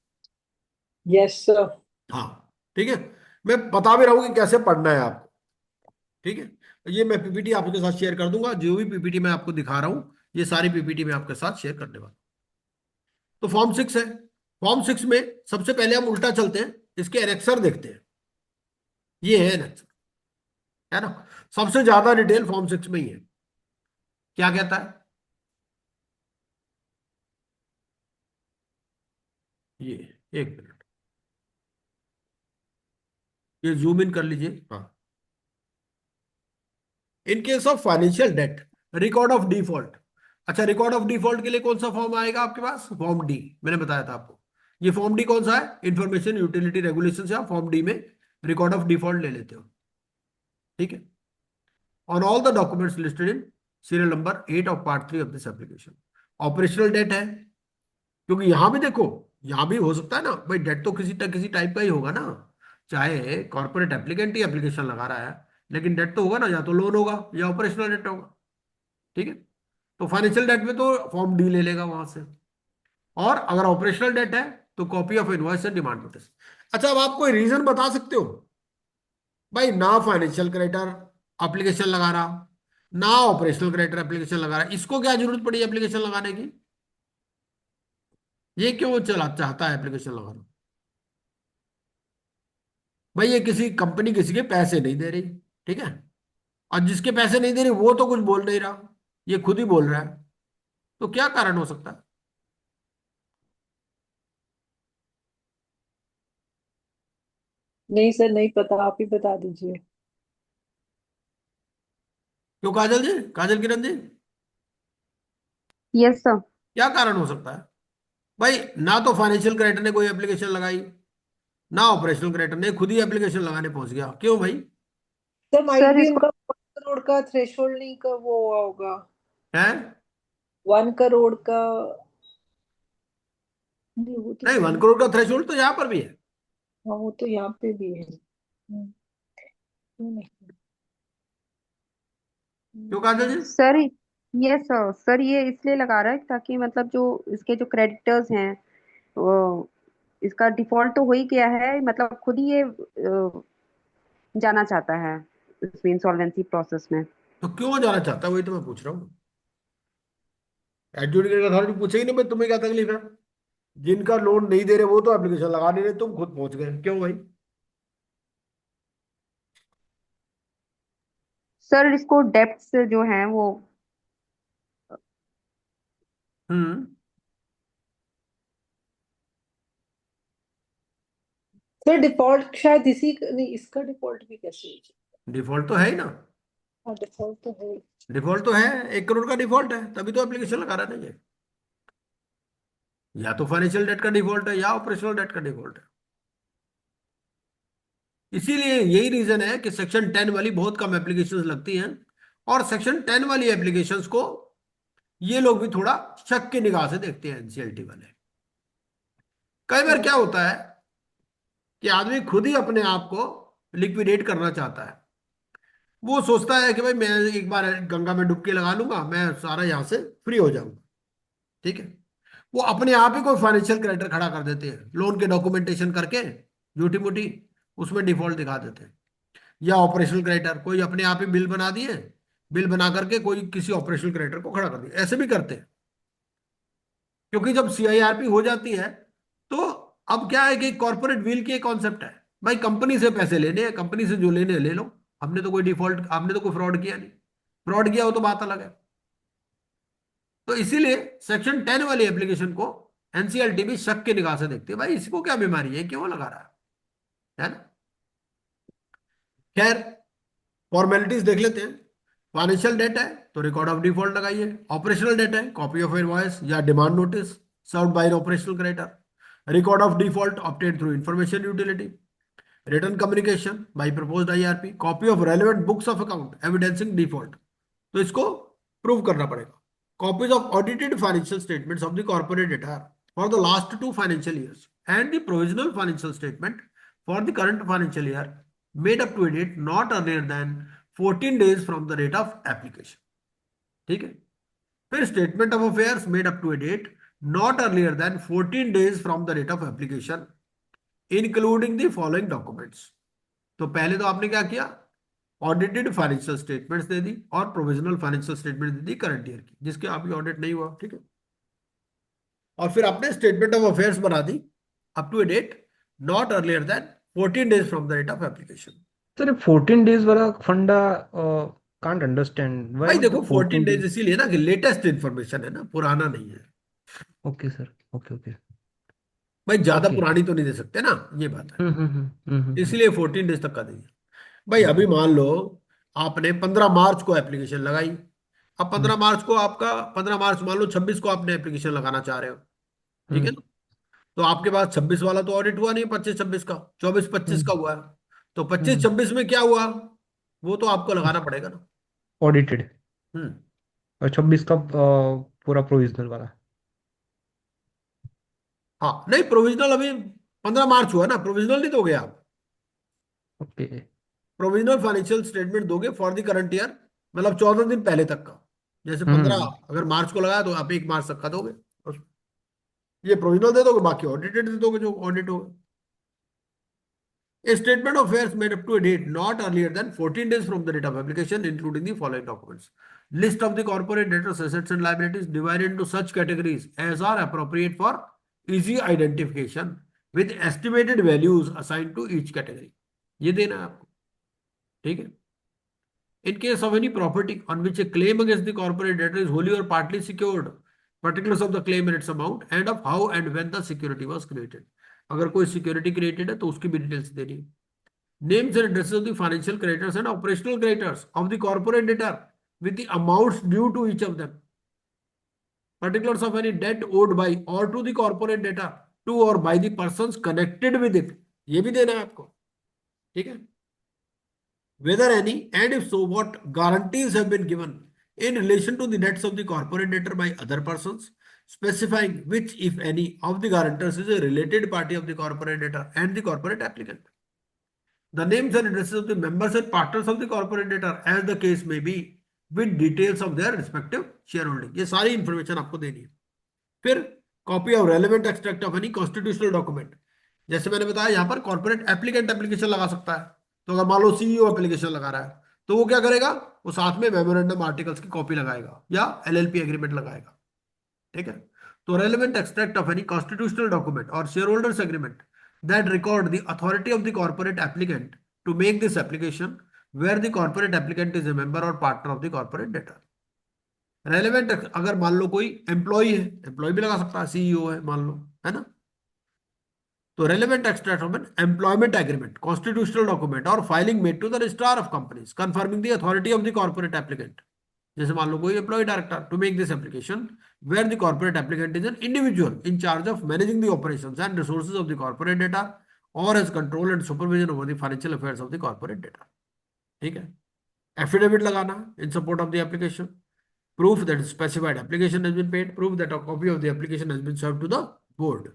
Yes sir. हाँ। ठीक है। मैं बता भी रहा हूं कि कैसे पढ़ना है आपको। ठीक है। ये मैं पीपीटी आपके साथ शेयर कर दूंगा, जो भी पीपीटी मैं आपको दिखा रहा हूं, ये सारी पीपीटी मैं आपके साथ शेयर करने वाला। तो फॉर्म 6 है। फॉर्म 6 में सबसे पहले हम उल्टा चलते हैं, इसके एनेक्सर देखते हैं। ये है एनेक्सर, है ना। सबसे ज्यादा डिटेल फॉर्म 6 में ही है। क्या कहता है, ये एक मिनट, ये जूम इन कर लीजिए। हाँ। इन case of financial debt, record of default. अच्छा, रिकॉर्ड ऑफ डिफॉल्ट के लिए कौन सा फॉर्म आएगा आपके पास, फॉर्म डी, मैंने बताया था आपको। ये फॉर्म डी कौन सा है? इंफॉर्मेशन यूटिलिटी रेगुलेशन से आप फॉर्म डी में रिकॉर्ड ऑफ डिफॉल्ट ले लेते हो, ठीक है। On all the documents listed in serial number 8 of part 3 of this application. Operational debt है, क्योंकि यहां भी देखो, यहां भी हो सकता है ना भाई, डेट तो किसी टाइप का ही होगा ना, चाहे कॉर्पोरेट एप्लीकेंट ही एप्लीकेशन लगा रहा है, लेकिन डेट तो होगा ना, या तो लोन होगा या ऑपरेशनल डेट होगा, ठीक है। तो फाइनेंशियल डेट में तो फॉर्म डी ले लेगा वहां से, और अगर ऑपरेशनल डेट है तो copy of invoice and demand notice. अच्छा, अब आप कोई रीजन बता सकते हो भाई, ना फाइनेंशियल क्रेडिटर एप्लीकेशन लगा रहा, ना ऑपरेशनल क्रेडिटर एप्लीकेशन लगा रहा, इसको क्या जरूरत पड़ी एप्लीकेशन लगाने की? ये क्यों चला चाहता है एप्लीकेशन लगाना? भाई ये किसी कंपनी किसी के पैसे नहीं दे रही, ठीक है, और जिसके पैसे नहीं दे रही वो तो कुछ बोल नहीं रहा, ये खुद ही बोल रहा है, तो क्या कारण हो सकता है? नहीं सर, नहीं पता, आप ही बता दीजिए। क्यों काजल जी, काजल किरण जी, यस सर। क्या कारण हो सकता है? भाई ना तो फाइनेंशियल क्रेडिटर ने कोई एप्लीकेशन लगाई, ना ऑपरेशनल क्रेडिटर ने, खुद ही एप्लीकेशन लगाने पहुंच गया, क्यों भाई? सर माइट सर भी इसको उनका 1 करोड़ का थ्रेशोल्ड नहीं का वो हुआ होगा। है 1 करोड़ का नहीं, वो तो नहीं, सही। 1 करोड़ का थ्रेशोल्ड तो यहाँ पर भी है। हाँ, वो तो यहाँ पे भी है। क्यों नहीं? क्यों काजल जी? सर यस सर, सर ये इसलिए लगा रहा है ताकि मतलब जो इसके जो क्रेडिटर्स हैं वो इसका डिफॉल्ट तो हो ही गया है, मतलब खुद ही ये जाना चाहता है इसमें इंसॉल्वेंसी प्रोसेस में। तो क्यों जाना चाहता है, वही तो मैं पूछ रहा हूँ। एडजुडिकेटर अथॉरिटी पूछेगी नहीं भाई तुम्हें क्या तकलीफ है, जिनका लोन नहीं दे रहे वो तो एप्लीकेशन लगा नहीं रहे, तुम खुद पहुंच गए, क्यों भाई? सर इसको डेप्ट्स जो हैं वो हम्म। सर डिफॉल्ट शायद नहीं, इसका डिफॉल्ट भी कैसे हो डिफॉल्ट तो है ही ना, हाँ, डिफॉल्ट तो है। डिफॉल्ट तो है, 1 करोड़ का डिफॉल्ट है, तभी तो एप्लीकेशन लगा रहा नहीं है। या तो फाइनेंशियल डेट का डिफॉल्ट है या ऑपरेशनल डेट का डिफॉल्ट है। इसीलिए यही रीजन है कि सेक्शन 10 वाली बहुत कम एप्लीकेशंस लगती हैं, और सेक्शन 10 वाली एप्लीकेशंस को ये लोग भी थोड़ा शक की निगाह से देखते हैं, एनसीएलटी वाले। कई बार क्या होता है कि आदमी खुद ही अपने आप को लिक्विडेट करना चाहता है, वो सोचता है कि भाई मैं एक बार गंगा में डुबकी लगा लूंगा, मैं सारा यहां से फ्री हो जाऊंगा, ठीक है। वो अपने आप ही कोई फाइनेंशियल क्रेडिटर खड़ा कर देते हैं, लोन के डॉक्यूमेंटेशन करके झूठी मूठी उसमें डिफॉल्ट दिखा देते हैं, या ऑपरेशनल क्रेडिटर कोई अपने आप ही बिल बना दिए, बिल बना करके कोई किसी ऑपरेशनल क्रेडिटर को खड़ा कर दिया, ऐसे भी करते हैं। क्योंकि जब सीआईआरपी हो जाती है तो अब क्या है कि कॉर्पोरेट विल की एक कॉन्सेप्ट है, भाई कंपनी से पैसे लेने हैं, कंपनी से जो लेने हैं ले लो, हमने तो कोई डिफॉल्ट, आपने तो कोई फ्रॉड किया नहीं, फ्रॉड किया हो तो बात अलग है। तो इसीलिए सेक्शन 10 वाली एप्लीकेशन को एनसीएलटी भी शक की निगाह से देखती है, भाई इसको क्या बीमारी है, क्यों लगा रहा है ना। खैर, फॉर्मेलिटीज देख लेते हैं। फाइनेंशियल डेट है तो रिकॉर्ड ऑफ डिफॉल्ट लगाइए, ऑपरेशनल डेट है कॉपी ऑफ इनवॉइस या demand notice served by operational creditor, record of default obtained through information utility, return communication by proposed IRP, copy of relevant books of account evidencing default, तो इसको prove करना पड़ेगा। Copies of audited financial statements of the corporate debtor for the last 2 financial years and the provisional financial statement for the current financial year made up to a date not earlier than 14 days from the date of application, ठीक है। फिर statement of affairs made up to a date not earlier than 14 days from the date of application including the following documents. तो पहले तो आपने क्या किया, audited financial statements दे दी और प्रोविजनल फाइनेंशियल स्टेटमेंट दे दी करंट ईयर की, जिसके अभी ऑडिट नहीं हुआ, ठीक है। और फिर आपने स्टेटमेंट ऑफ अफेयर्स बना दी up to a date not earlier than 14 days from the date of application. Sir 14 days वाला फंडा कांट अंडरस्टैंड व्हाई भाई देखो मतलब 14 14 डेज days। इसीलिए ना कि लेटेस्ट इंफॉर्मेशन है ना, पुराना नहीं है। ओके सर, ओके ओके भाई ज्यादा ओके। पुरानी तो नहीं दे सकते ना, ये बात है, हम्म। इसलिए 14 डेज तक का देंगे। भाई अभी ओके। मान लो आपने 15 मार्च को एप्लीकेशन लगाई, अब 15 मार्च को आपका 15 मार्च मान लो 26 को आपने एप्लीकेशन लगाना चाह रहे हो, ठीक है हम्म ना। तो आपके पास 26 वाला तो ऑडिट हुआ नहीं, 25-26 का, 24-25 का हुआ है। तो 25-26 में क्या हुआ वो तो आपको लगाना पड़ेगा ना। ऑडिटेड। हम्म। और 26 का पूरा प्रोविजनल वाला। हाँ नहीं, प्रोविजनल अभी 15 मार्च हुआ ना, प्रोविजनल नहीं दोगे आप। ओके। प्रोविजनल फाइनेंशियल स्टेटमेंट दोगे फॉर द करंट ईयर, मतलब 14 दिन पहले तक का। जैसे 15 हम्म। अगर मार्च को लगाया तो आप 1 मार्च तक का दोगे, बस। ये प्रोविजनल दे दोगे, बाकी ऑडिटेड दे दोगे जो ऑडिट होगा। A statement of affairs made up to a date not earlier than 14 days from the date of application, including the following documents. List of the corporate debtors, assets and liabilities divided into such categories as are appropriate for easy identification with estimated values assigned to each category. ये देना है आपको, ठीक है। In case of any property on which a claim against the corporate debtor is wholly or partly secured, particulars of the claim and its amount and of how and when the security was created. अगर कोई security created है तो उसकी भी details देनी है। Names and addresses of the financial creditors and operational creditors of the corporate debtor with the amounts due to each of them. Particulars of any debt owed by or to the corporate debtor to or by the persons connected with it. ये भी देना है आपको, ठीक है। Whether any and if so what guarantees have been given in relation to the debts of the corporate debtor by other persons, specifying which if any of the guarantors is a related party of the corporate debtor and the corporate applicant. The names and addresses of the members and partners of the corporate debtor as the case may be with details of their respective shareholding. ये सारी information आपको देनी है। फिर copy of relevant extract of any constitutional document. जैसे मैंने बताया यहाँ पर कॉर्पोरेट एप्लीकेंट एप्लीकेशन लगा सकता है। तो अगर मान लो सीईओ एप्लीकेशन लगा रहा है तो वो क्या करेगा, वो साथ में मेमोरेंडम आर्टिकल्स की कॉपी लगाएगा या एलएलपी एग्रीमेंट लगाएगा, ठीक है। तो relevant extract of any constitutional document और share holders agreement that record the authority of the corporate applicant to make this application where the corporate applicant is a member or partner of the corporate debtor. Relevant अगर मान लो कोई employ है, employ भी लगा सकता है, CEO है मान लो, है ना। तो relevant extract of an employment agreement, constitutional document और filing made to the registrar of companies confirming the authority of the corporate applicant. जैसे मान लो कोई employ director to make this application where the corporate applicant is an individual in charge of managing the operations and resources of the corporate data or has control and supervision over the financial affairs of the corporate data, ठीक है। Affidavit लगाना in support of the application, proof that specified application has been paid, proof that a copy of the application has been served to the board,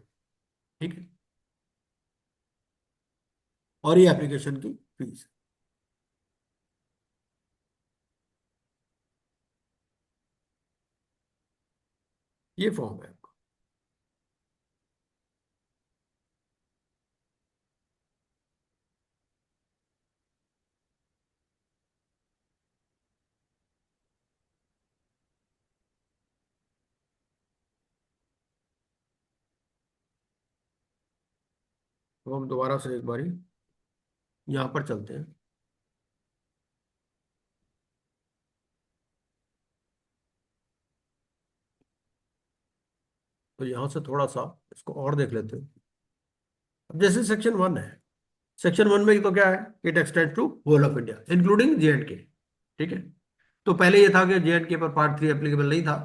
ठीक है। और ये application की fees. ये form है आपका। तो हम दोबारा से एक बारी यहां पर चलते हैं। तो यहां से थोड़ा सा इसको और देख लेते हैं। अब जैसे सेक्शन 1 है, सेक्शन 1 में तो क्या है, it extend to whole of India including J and K, ठीक है। तो पहले ये था कि जे.एंड.के पर पार्ट 3 एप्लीकेबल नहीं था,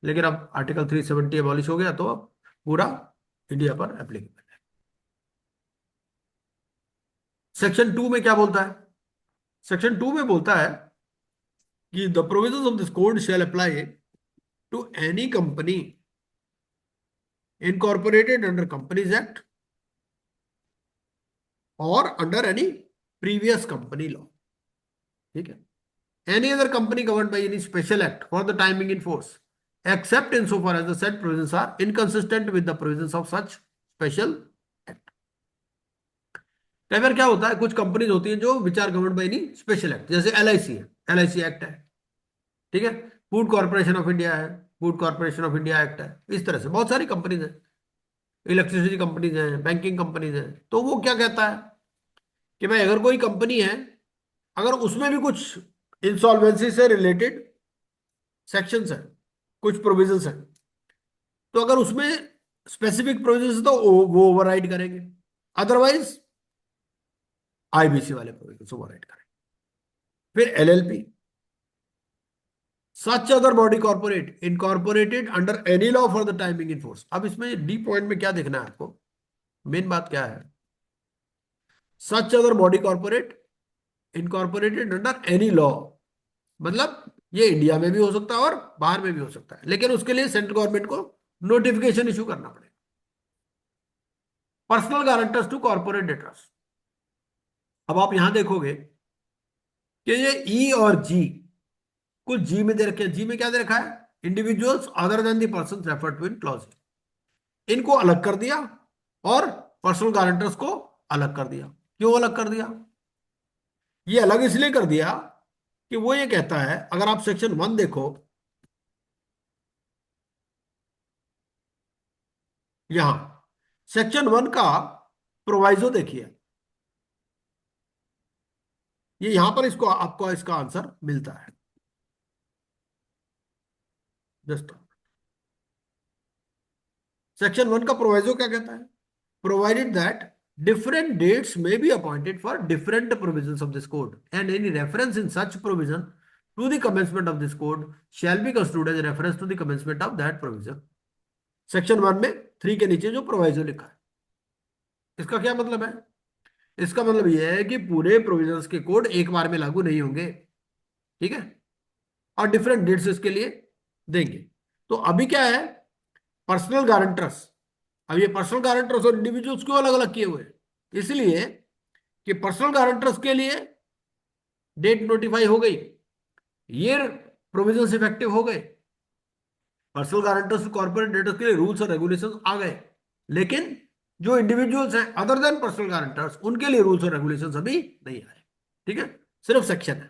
लेकिन अब आर्टिकल 370 एबॉलिश हो गया तो अब पूरा इंडिया पर एप्लीकेबल है। सेक्शन 2 में क्या बोलता है, सेक्शन 2 में बोलता है कि the provisions of this code shall apply to any company incorporated under companies act और under any previous company law, ठीक है। Any other company governed by any special act for the timing in force, except insofar as the said provisions are inconsistent with the provisions of such special act. कई बार क्या होता है, कुछ companies होती हैं जो which are governed by any special act, जैसे LIC है, एलआईसी एक्ट है, ठीक है। फूड कॉर्पोरेशन ऑफ इंडिया है, food corporation of India act है। इस तरह से बहुत सारी कंपनीज हैं, इलेक्ट्रिसिटी कंपनीज हैं, बैंकिंग कंपनीज हैं। तो वो क्या कहता है कि भाई अगर कोई कंपनी है, अगर उसमें भी कुछ इंसॉल्वेंसी से रिलेटेड सेक्शंस है, कुछ प्रोविजंस है, तो अगर उसमें स्पेसिफिक प्रोविजंस है तो वो ओवरराइड करेंगे, अदरवाइज आईबीसी वाले प्रोविजंस ओवरराइड करेंगे। फिर LLP, such other body corporate incorporated under any law for the timing in force. अब इसमें डी पॉइंट में क्या देखना है आपको, मेन बात क्या है, such other body corporate incorporated under any law, मतलब ये इंडिया में भी हो सकता है और बाहर में भी हो सकता है, लेकिन उसके लिए सेंट्रल गवर्नमेंट को नोटिफिकेशन इशू करना पड़ेगा। Personal guarantors to corporate debtors. अब आप यहां देखोगे कि ये ई और जी, कुछ जी में दे रखे हैं। जी में क्या दे रखा है, individuals other than the person referred to in clause, इनको अलग कर दिया और पर्सनल गारंटर्स को अलग कर दिया। क्यों अलग कर दिया, ये अलग इसलिए कर दिया कि वो ये कहता है, अगर आप सेक्शन 1 देखो, यहां सेक्शन 1 का प्रोवाइजो देखिए, ये यहां पर इसको आपको इसका आंसर मिलता है। जस्ट सेक्शन 1 का प्रोवाइजो क्या कहता है, provided that different dates may be appointed for different provisions of this code and any reference in such provision to the commencement of this code shall be construed as a reference to the commencement of that provision। Section 1 में 3 के नीचे जो proviso लिखा है, इसका क्या मतलब है, इसका मतलब यह है कि पूरे प्रोविजंस के कोड एक बार में लागू नहीं होंगे, ठीक है, और डिफरेंट डेट्स इसके लिए देंगे। तो अभी क्या है, पर्सनल गारंटर्स, अब ये पर्सनल गारंटर्स और इंडिविजुअल्स क्यों अलग अलग किए हुए, इसलिए कि पर्सनल गारंटर्स के लिए डेट नोटिफाई हो गई, ये प्रोविजंस इफेक्टिव हो गए, पर्सनल गारंटर्स कॉर्पोरेट डेटर्स के लिए रूल्स और रेगुलेशंस आ गए, लेकिन जो इंडिविजुअल्स हैं अदर देन पर्सनल गारंटर्स, उनके लिए रूल्स और रेगुलेशंस अभी नहीं आए, ठीक है, सिर्फ सेक्शन है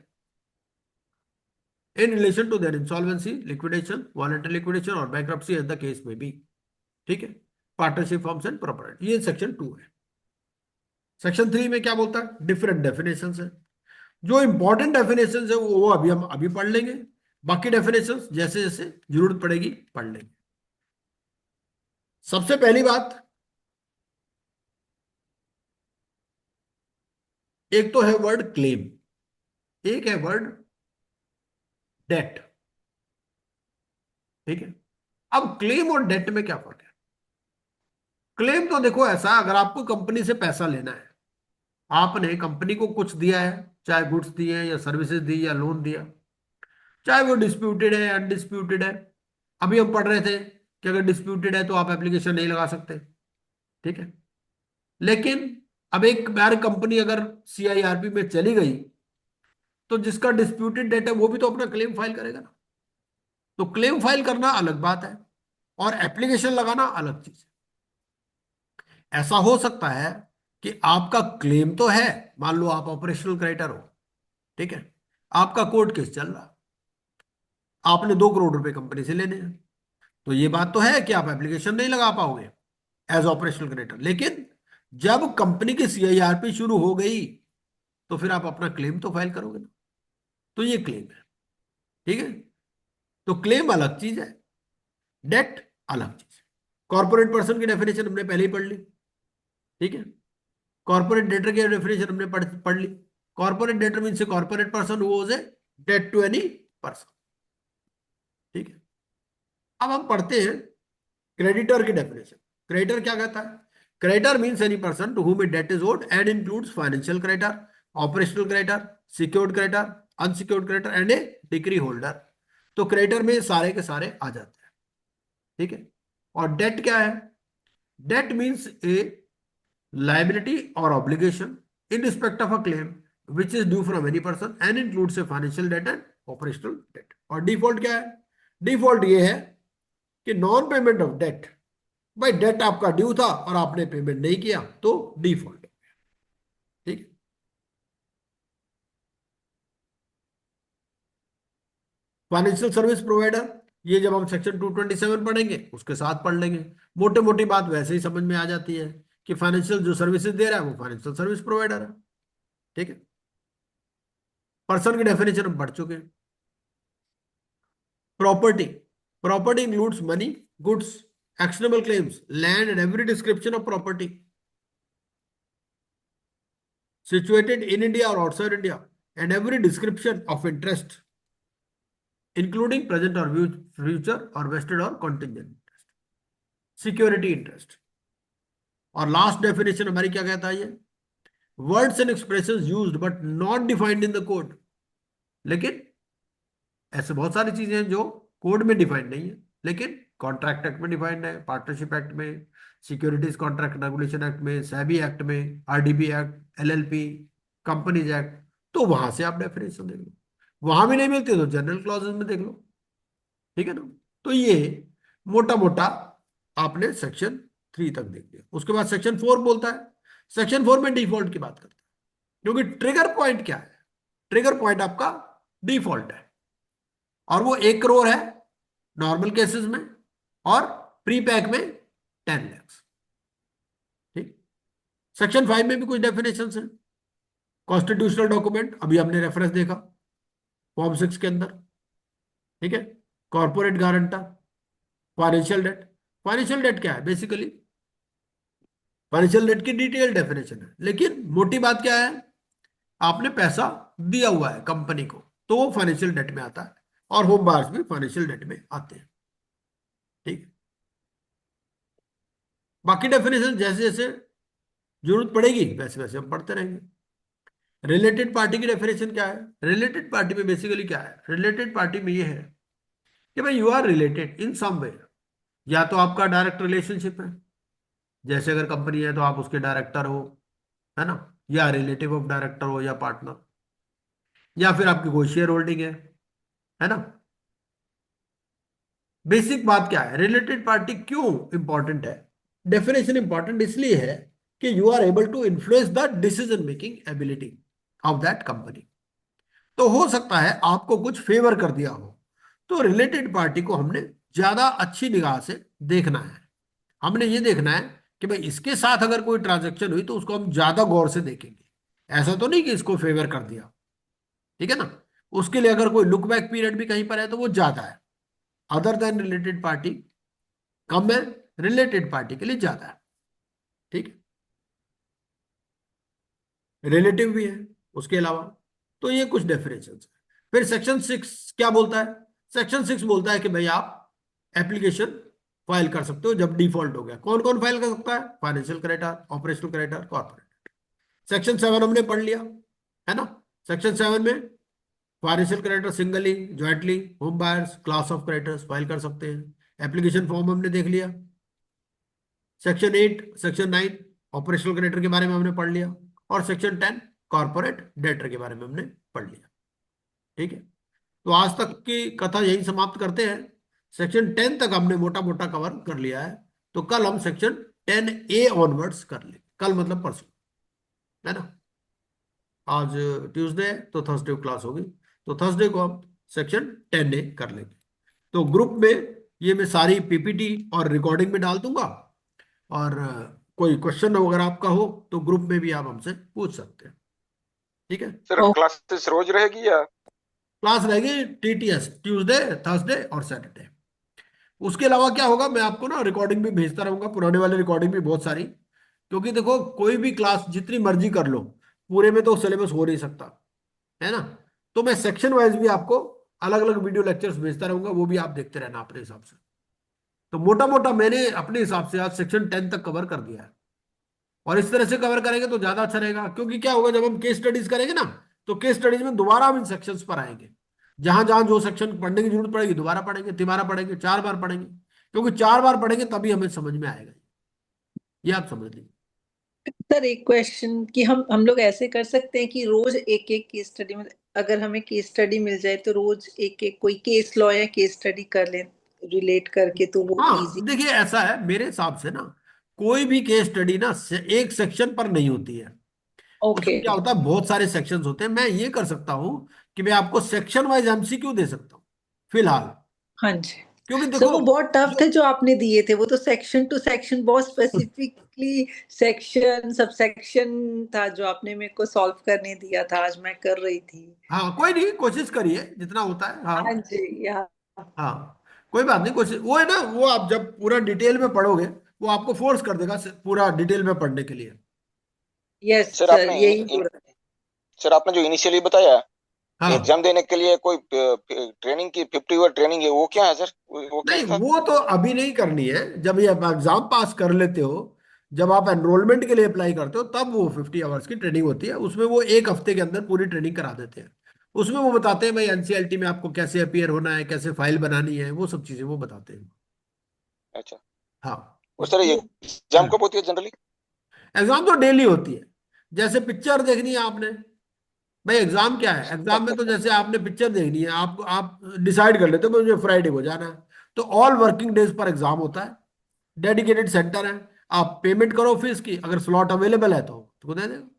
in relation to their insolvency, liquidation, voluntary liquidation और बैंक्रप्सी एज द केस में भी, ठीक है, पार्टनरशिप फॉर्म्स एंड प्रॉपर्टी, ये सेक्शन 2 है। सेक्शन 3 में क्या बोलता है, डिफरेंट डेफिनेशंस है। जो इंपॉर्टेंट डेफिनेशंस है वो अभी हम अभी पढ़ लेंगे, बाकी डेफिनेशंस जैसे जैसे जरूरत पड़ेगी पढ़ लेंगे। सबसे पहली बात, एक तो है वर्ड क्लेम, एक है वर्ड डेट, ठीक है। अब क्लेम और डेट में क्या फर्क है, क्लेम तो देखो ऐसा, अगर आपको कंपनी से पैसा लेना है, आपने कंपनी को कुछ दिया है, चाहे गुड्स दिए या सर्विसेज दी या लोन दिया, चाहे वो डिस्प्यूटेड है अनडिस्प्यूटेड है। अभी हम पढ़ रहे थे कि अगर डिस्प्यूटेड है तो आप एप्लीकेशन नहीं लगा सकते, ठीक है, लेकिन अब एक बार कंपनी अगर सीआईआरपी में चली गई तो जिसका डिस्प्यूटेड डेट है वो भी तो अपना क्लेम फाइल करेगा ना। तो क्लेम फाइल करना अलग बात है और एप्लीकेशन लगाना अलग चीज है। ऐसा हो सकता है कि आपका क्लेम तो है, मान लो आप ऑपरेशनल क्रेडिटर हो, ठीक है, आपका कोर्ट केस चल रहा, आपने 2 करोड़ रुपए कंपनी से लेने हैं, तो ये बात तो है कि आप एप्लीकेशन नहीं लगा पाओगे एज ऑपरेशनल क्रेडिटर, लेकिन जब कंपनी की सीआईआरपी शुरू हो गई तो फिर आप अपना क्लेम तो फाइल करोगे ना, तो ये क्लेम है, ठीक है। तो क्लेम अलग चीज है, डेट अलग चीज है। कॉर्पोरेट पर्सन की डेफिनेशन हमने पहले ही पढ़ ली, ठीक है, कॉर्पोरेट डेटर की डेफिनेशन हमने पढ़ ली। Corporate debtor means a corporate person who owes a debt to any person, ठीक है। अब हम पढ़ते हैं क्रेडिटर की डेफिनेशन। क्रेडिटर क्या कहता है, creditor means any person to whom a debt is owed and includes financial creditor, operational creditor, secured creditor, unsecured creditor and a decree holder. तो क्रेडिटर में सारे के सारे आ जाते हैं, ठीक है। और डेट क्या है, that means A liability or obligation in respect of a claim which is due from any person and includes a financial debt and operational debt। और डिफॉल्ट क्या है, डिफॉल्ट ये है कि नॉन पेमेंट ऑफ डेट, भाई date आपका due था और आपने पेमेंट नहीं किया तो डिफॉल्ट, ठीक है। फाइनेंशियल सर्विस प्रोवाइडर, ये जब हम सेक्शन 227 पढ़ेंगे उसके साथ पढ़ लेंगे, मोटे मोटी बात वैसे ही समझ में आ जाती है कि फाइनेंशियल जो सर्विसेज दे रहा है वो फाइनेंशियल सर्विस प्रोवाइडर है, ठीक है। पर्सन की डेफिनेशन हम पढ़ चुके हैं। Property, property includes money, goods, actionable claims, land and every description of property situated in India or outside India and every description of interest including present और future और वेस्टेड और कॉन्टिंजेंट इंटरेस्ट, सिक्योरिटी इंटरेस्ट। और last definition हमारी क्या कहता है ये, words and expressions used but not defined in the code. लेकिन ऐसे बहुत सारी चीजें हैं जो कोड में डिफाइंड नहीं है, लेकिन कॉन्ट्रैक्ट एक्ट में डिफाइंड है, पार्टनरशिप एक्ट में, सिक्योरिटीज कॉन्ट्रैक्ट रेगुलेशन एक्ट में, सेबी एक्ट में, RDP act, LLP, companies act. तो वहां से आप डेफिनेशन देख लो, वहां भी नहीं मिलती तो जनरल क्लॉजेज में देख लो, ठीक है ना। तो ये मोटा मोटा आपने सेक्शन 3 तक देख लिया। उसके बाद सेक्शन 4 बोलता है, सेक्शन 4 में डिफॉल्ट की बात करते हैं, क्योंकि ट्रिगर पॉइंट क्या है, ट्रिगर पॉइंट आपका डिफॉल्ट है, और वो 1 करोड़ है नॉर्मल केसेस में, और प्री पैक में 10 लाख। ठीक। सेक्शन 5 में भी कुछ डेफिनेशन है। कॉन्स्टिट्यूशनल डॉक्यूमेंट अभी हमने रेफरेंस देखा फॉर्म 6 के अंदर, ठीक है। Corporate guarantor, financial debt. Financial debt क्या है, बेसिकली फाइनेंशियल डेट की डिटेल डेफिनेशन है, लेकिन मोटी बात क्या है, आपने पैसा दिया हुआ है कंपनी को, तो वो फाइनेंशियल डेट में आता है, और होम बायर्स भी फाइनेंशियल डेट में आते हैं। ठीक है। बाकी डेफिनेशन जैसे जैसे जरूरत पड़ेगी वैसे वैसे हम पढ़ते रहेंगे। रिलेटेड पार्टी की डेफिनेशन क्या है, रिलेटेड पार्टी में बेसिकली क्या है, रिलेटेड पार्टी में ये है कि भाई यू आर रिलेटेड इन सम वे, या तो आपका डायरेक्ट रिलेशनशिप है, जैसे अगर कंपनी है तो आप उसके डायरेक्टर हो, है ना, या रिलेटिव ऑफ डायरेक्टर हो या पार्टनर, या फिर आपकी कोई शेयर होल्डिंग है ना। बेसिक बात क्या है, रिलेटेड पार्टी क्यों इंपॉर्टेंट है, डेफिनेशन इंपॉर्टेंट इसलिए है कि you are able to influence the decision making ability of that company. तो हो सकता है आपको कुछ फेवर कर दिया हो, तो रिलेटेड पार्टी को हमने ज्यादा अच्छी निगाह से देखना है। हमने ये देखना है कि भाई इसके साथ अगर कोई ट्रांजैक्शन हुई तो उसको हम ज्यादा गौर से देखेंगे, ऐसा तो नहीं कि इसको फेवर कर दिया, ठीक है ना। उसके लिए अगर कोई लुक बैक पीरियड भी कहीं पर है तो वो ज्यादा है, अदर देन रिलेटेड पार्टी कम है, रिलेटेड पार्टी के लिए ज्यादा है। ठीक है, रिलेटिव भी है उसके अलावा। तो ये कुछ डेफिनेशन है। फिर सेक्शन 6 क्या बोलता है, सेक्शन 6 बोलता है कि भाई आप एप्लीकेशन फाइल कर सकते हो जब डिफॉल्ट हो गया। कौन कौन फाइल कर सकता है, financial creditor, operational creditor, corporate. Section 7 हमने पढ़ लिया, है ना। सेक्शन 7 में financial creditor singly, jointly, home buyers, class of creditors file कर सकते हैं। एप्लीकेशन फॉर्म हमने देख लिया। सेक्शन 8, सेक्शन 9 ऑपरेशनल क्रेडिटर के बारे में हमने पढ़ लिया, और सेक्शन 10 कॉर्पोरेट डेटर के बारे में हमने पढ़ लिया। ठीक है, तो आज तक की कथा यही समाप्त करते हैं। सेक्शन 10 तक हमने मोटा मोटा कवर कर लिया है, तो कल हम सेक्शन 10A ऑनवर्ड्स कर लेंगे। कल मतलब परसों, है ना। आज ट्यूसडे है तो थर्सडे को क्लास होगी, तो थर्सडे को हम सेक्शन 10A कर लेंगे। तो ग्रुप में ये मैं सारी पीपीटी और रिकॉर्डिंग में डाल दूंगा, और कोई क्वेश्चन अगर आपका हो तो ग्रुप में भी आप हमसे पूछ सकते हैं। ठीक है, सर क्लासेस रोज रहेगी या? क्लास रहेगी टीटीएस ट्यूसडे, थर्सडे और सैटरडे। उसके अलावा क्या होगा, मैं आपको ना रिकॉर्डिंग भी भेजता रहूंगा, पुराने वाले रिकॉर्डिंग भी बहुत सारी, क्योंकि देखो कोई भी क्लास जितनी मर्जी कर लो, पूरे में तो सिलेबस हो नहीं सकता, है ना। तो मैं सेक्शन वाइज भी आपको अलग अलग वीडियो लेक्चर्स भेजता रहूंगा, वो भी आप देखते रहना अपने हिसाब से। तो मोटा मोटा मैंने अपने हिसाब से आज सेक्शन 10 तक कवर कर दिया है, और इस तरह से कवर करेंगे तो ज्यादा अच्छा रहेगा। क्योंकि क्या होगा, जब हम केस स्टडीज करेंगे ना, तो केस स्टडीज में दोबारा हम इन सेक्शंस पर आएंगे, जहां जहां जो सेक्शन पढ़ने की जरूरत पड़ेगी दोबारा पढ़ेंगे, तिबारा पढ़ेंगे, 4 बार पढ़ेंगे, क्योंकि 4 बार पढ़ेंगे तभी हमें समझ में आएगा। ये आप समझ लीजिए। सर एक क्वेश्चन कि हम लोग ऐसे कर सकते हैं कि रोज एक एक केस स्टडी में, अगर हमें केस स्टडी मिल जाए तो रोज एक एक कोई केस लॉ या केस स्टडी कर लें रिलेट करके, तो वो हाँ इजी। देखिए, ऐसा है मेरे हिसाब से ना, कोई भी केस स्टडी ना एक सेक्शन पर नहीं होती है। ओके। उसमें क्या होता है, बहुत सारे सेक्शंस होते हैं। मैं ये कर सकता हूं कि मैं आपको सेक्शन वाइज एमसीक्यू दे सकता हूं फिलहाल, हाँ जी। क्योंकि सर देखो वो बहुत टफ थे जो, जो आपने दिए थे, वो तो सेक्शन टू सेक्शन बहुत स्पेसिफिकली सेक्शन सब सेक्शन था जो आपने मेरे को सॉल्व करने दिया था, आज मैं कर रही थी। हाँ कोई नहीं, कोशिश करिए जितना होता है। हाँ हाँ जी। हाँ हाँ, कोई बात नहीं, कोशिश वो है ना, वो आप जब पूरा डिटेल में पढ़ोगे वो आपको फोर्स कर देगा पूरा डिटेल में पढ़ने के लिए। यस सर सर, आपने यही हो रहा है। सर आपने जो इनिशियली बताया हाँ एग्जाम देने के लिए कोई ट्रेनिंग की 50 आवर ट्रेनिंग है, वो क्या है सर? वो क्या नहीं, था? वो तो अभी नहीं करनी है। जब ये आप एग्जाम पास कर लेते हो, जब आप एनरोलमेंट के लिए अप्लाई करते हो, तब वो 50 आवर्स की ट्रेनिंग होती है। उसमें वो एक हफ्ते के अंदर पूरी ट्रेनिंग करा देते हैं। उसमें वो बताते हैं भाई एनसीएलटी में आपको कैसे अपीयर होना है, कैसे फाइल बनानी है, वो सब चीजें वो बताते हैं। अच्छा। हाँ। और सर ये एग्जाम कब होती है जनरली? एग्जाम तो डेली होती है। जैसे पिक्चर देखनी है आपने, भाई एग्जाम क्या है, एग्जाम में तो जैसे आपने पिक्चर देखनी है, आप डिसाइड कर लेते हो मुझे फ्राइडे को जाना है, तो ऑल वर्किंग डेज पर एग्जाम होता है। डेडिकेटेड सेंटर है। आप पेमेंट करो फीस की, अगर स्लॉट अवेलेबल है तो दे देगा।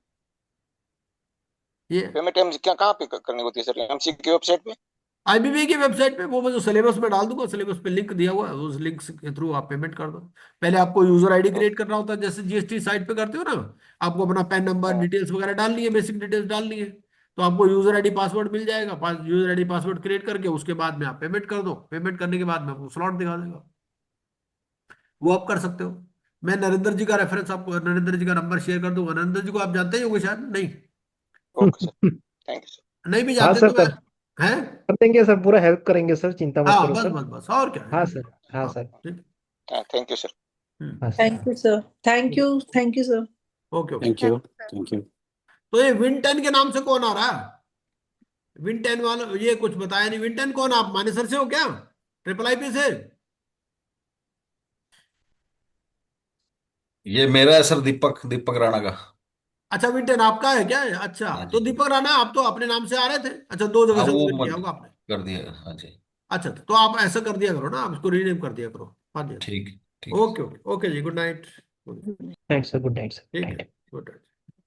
ये पेमेंट क्या कहाँ पे करनी होती है सर? एमसीक्यू की वेबसाइट पे? आईबीबी की वेबसाइट पे, वो मैं जो सिलेबस में डाल दूंगा, सिलेबस पे लिंक दिया हुआ है, उस लिंक के थ्रू आप पेमेंट कर दो। पहले आपको यूजर आईडी क्रिएट करना होता है, जैसे जीएसटी साइट पे करते हो ना। आपको अपना पैन नंबर हाँ। डिटेल्स वगैरह डालनी है, बेसिक डिटेल्स डालनी है। तो आपको यूजर आईडी पासवर्ड मिल जाएगा। यूजर आईडी पासवर्ड क्रिएट करके उसके बाद में आप पेमेंट कर दो। पेमेंट करने के बाद में आपको स्लॉट दिखा देगा। वो आप कर सकते हो। मैं नरेंद्र जी का रेफरेंस, आपको नरेंद्र जी का नंबर शेयर कर दूंगा। नरेंद्र जी को आप जानते ही होंगे शायद, नहीं? Okay sir, thank you sir. नहीं भी हाँ जानते सर, तो मैं। हैं? कर देंगे सर, पूरा हेल्प करेंगे सर, चिंता मत हाँ, करो बस सर। बस बस, और क्या है। हाँ सर। हाँ हाँ, सर। ठीक। हाँ, थैंक यू सर। हाँ thank sir. You sir, thank you sir. Okay okay. Thank you. Thank you. तो ये विन 10 के नाम से कौन आ रहा है? विन 10 वाला ये कुछ बताया नहीं। विन 10 कौन? आप मानेसर से हो क्या? ट्रिपल आईपी से? ये मेरा है सर, दीपक दीपक राणा का। अच्छा, विन 10 आपका है क्या? अच्छा, हाँ तो जी। दीपक राणा, आप तो अपने नाम से आ रहे थे। अच्छा, दो जगह हाँ से वो लॉगिन किया मत होगा आपने। कर दिया, हाँ जी। अच्छा, तो आप ऐसा कर दिया करो ना, आप इसको रीनेम कर दिया करो। हाँ जी। ठीक ठीक है। ओके ओके ओके जी, good night. Thanks sir, good night sir, ठीक है, नाइट। Good night.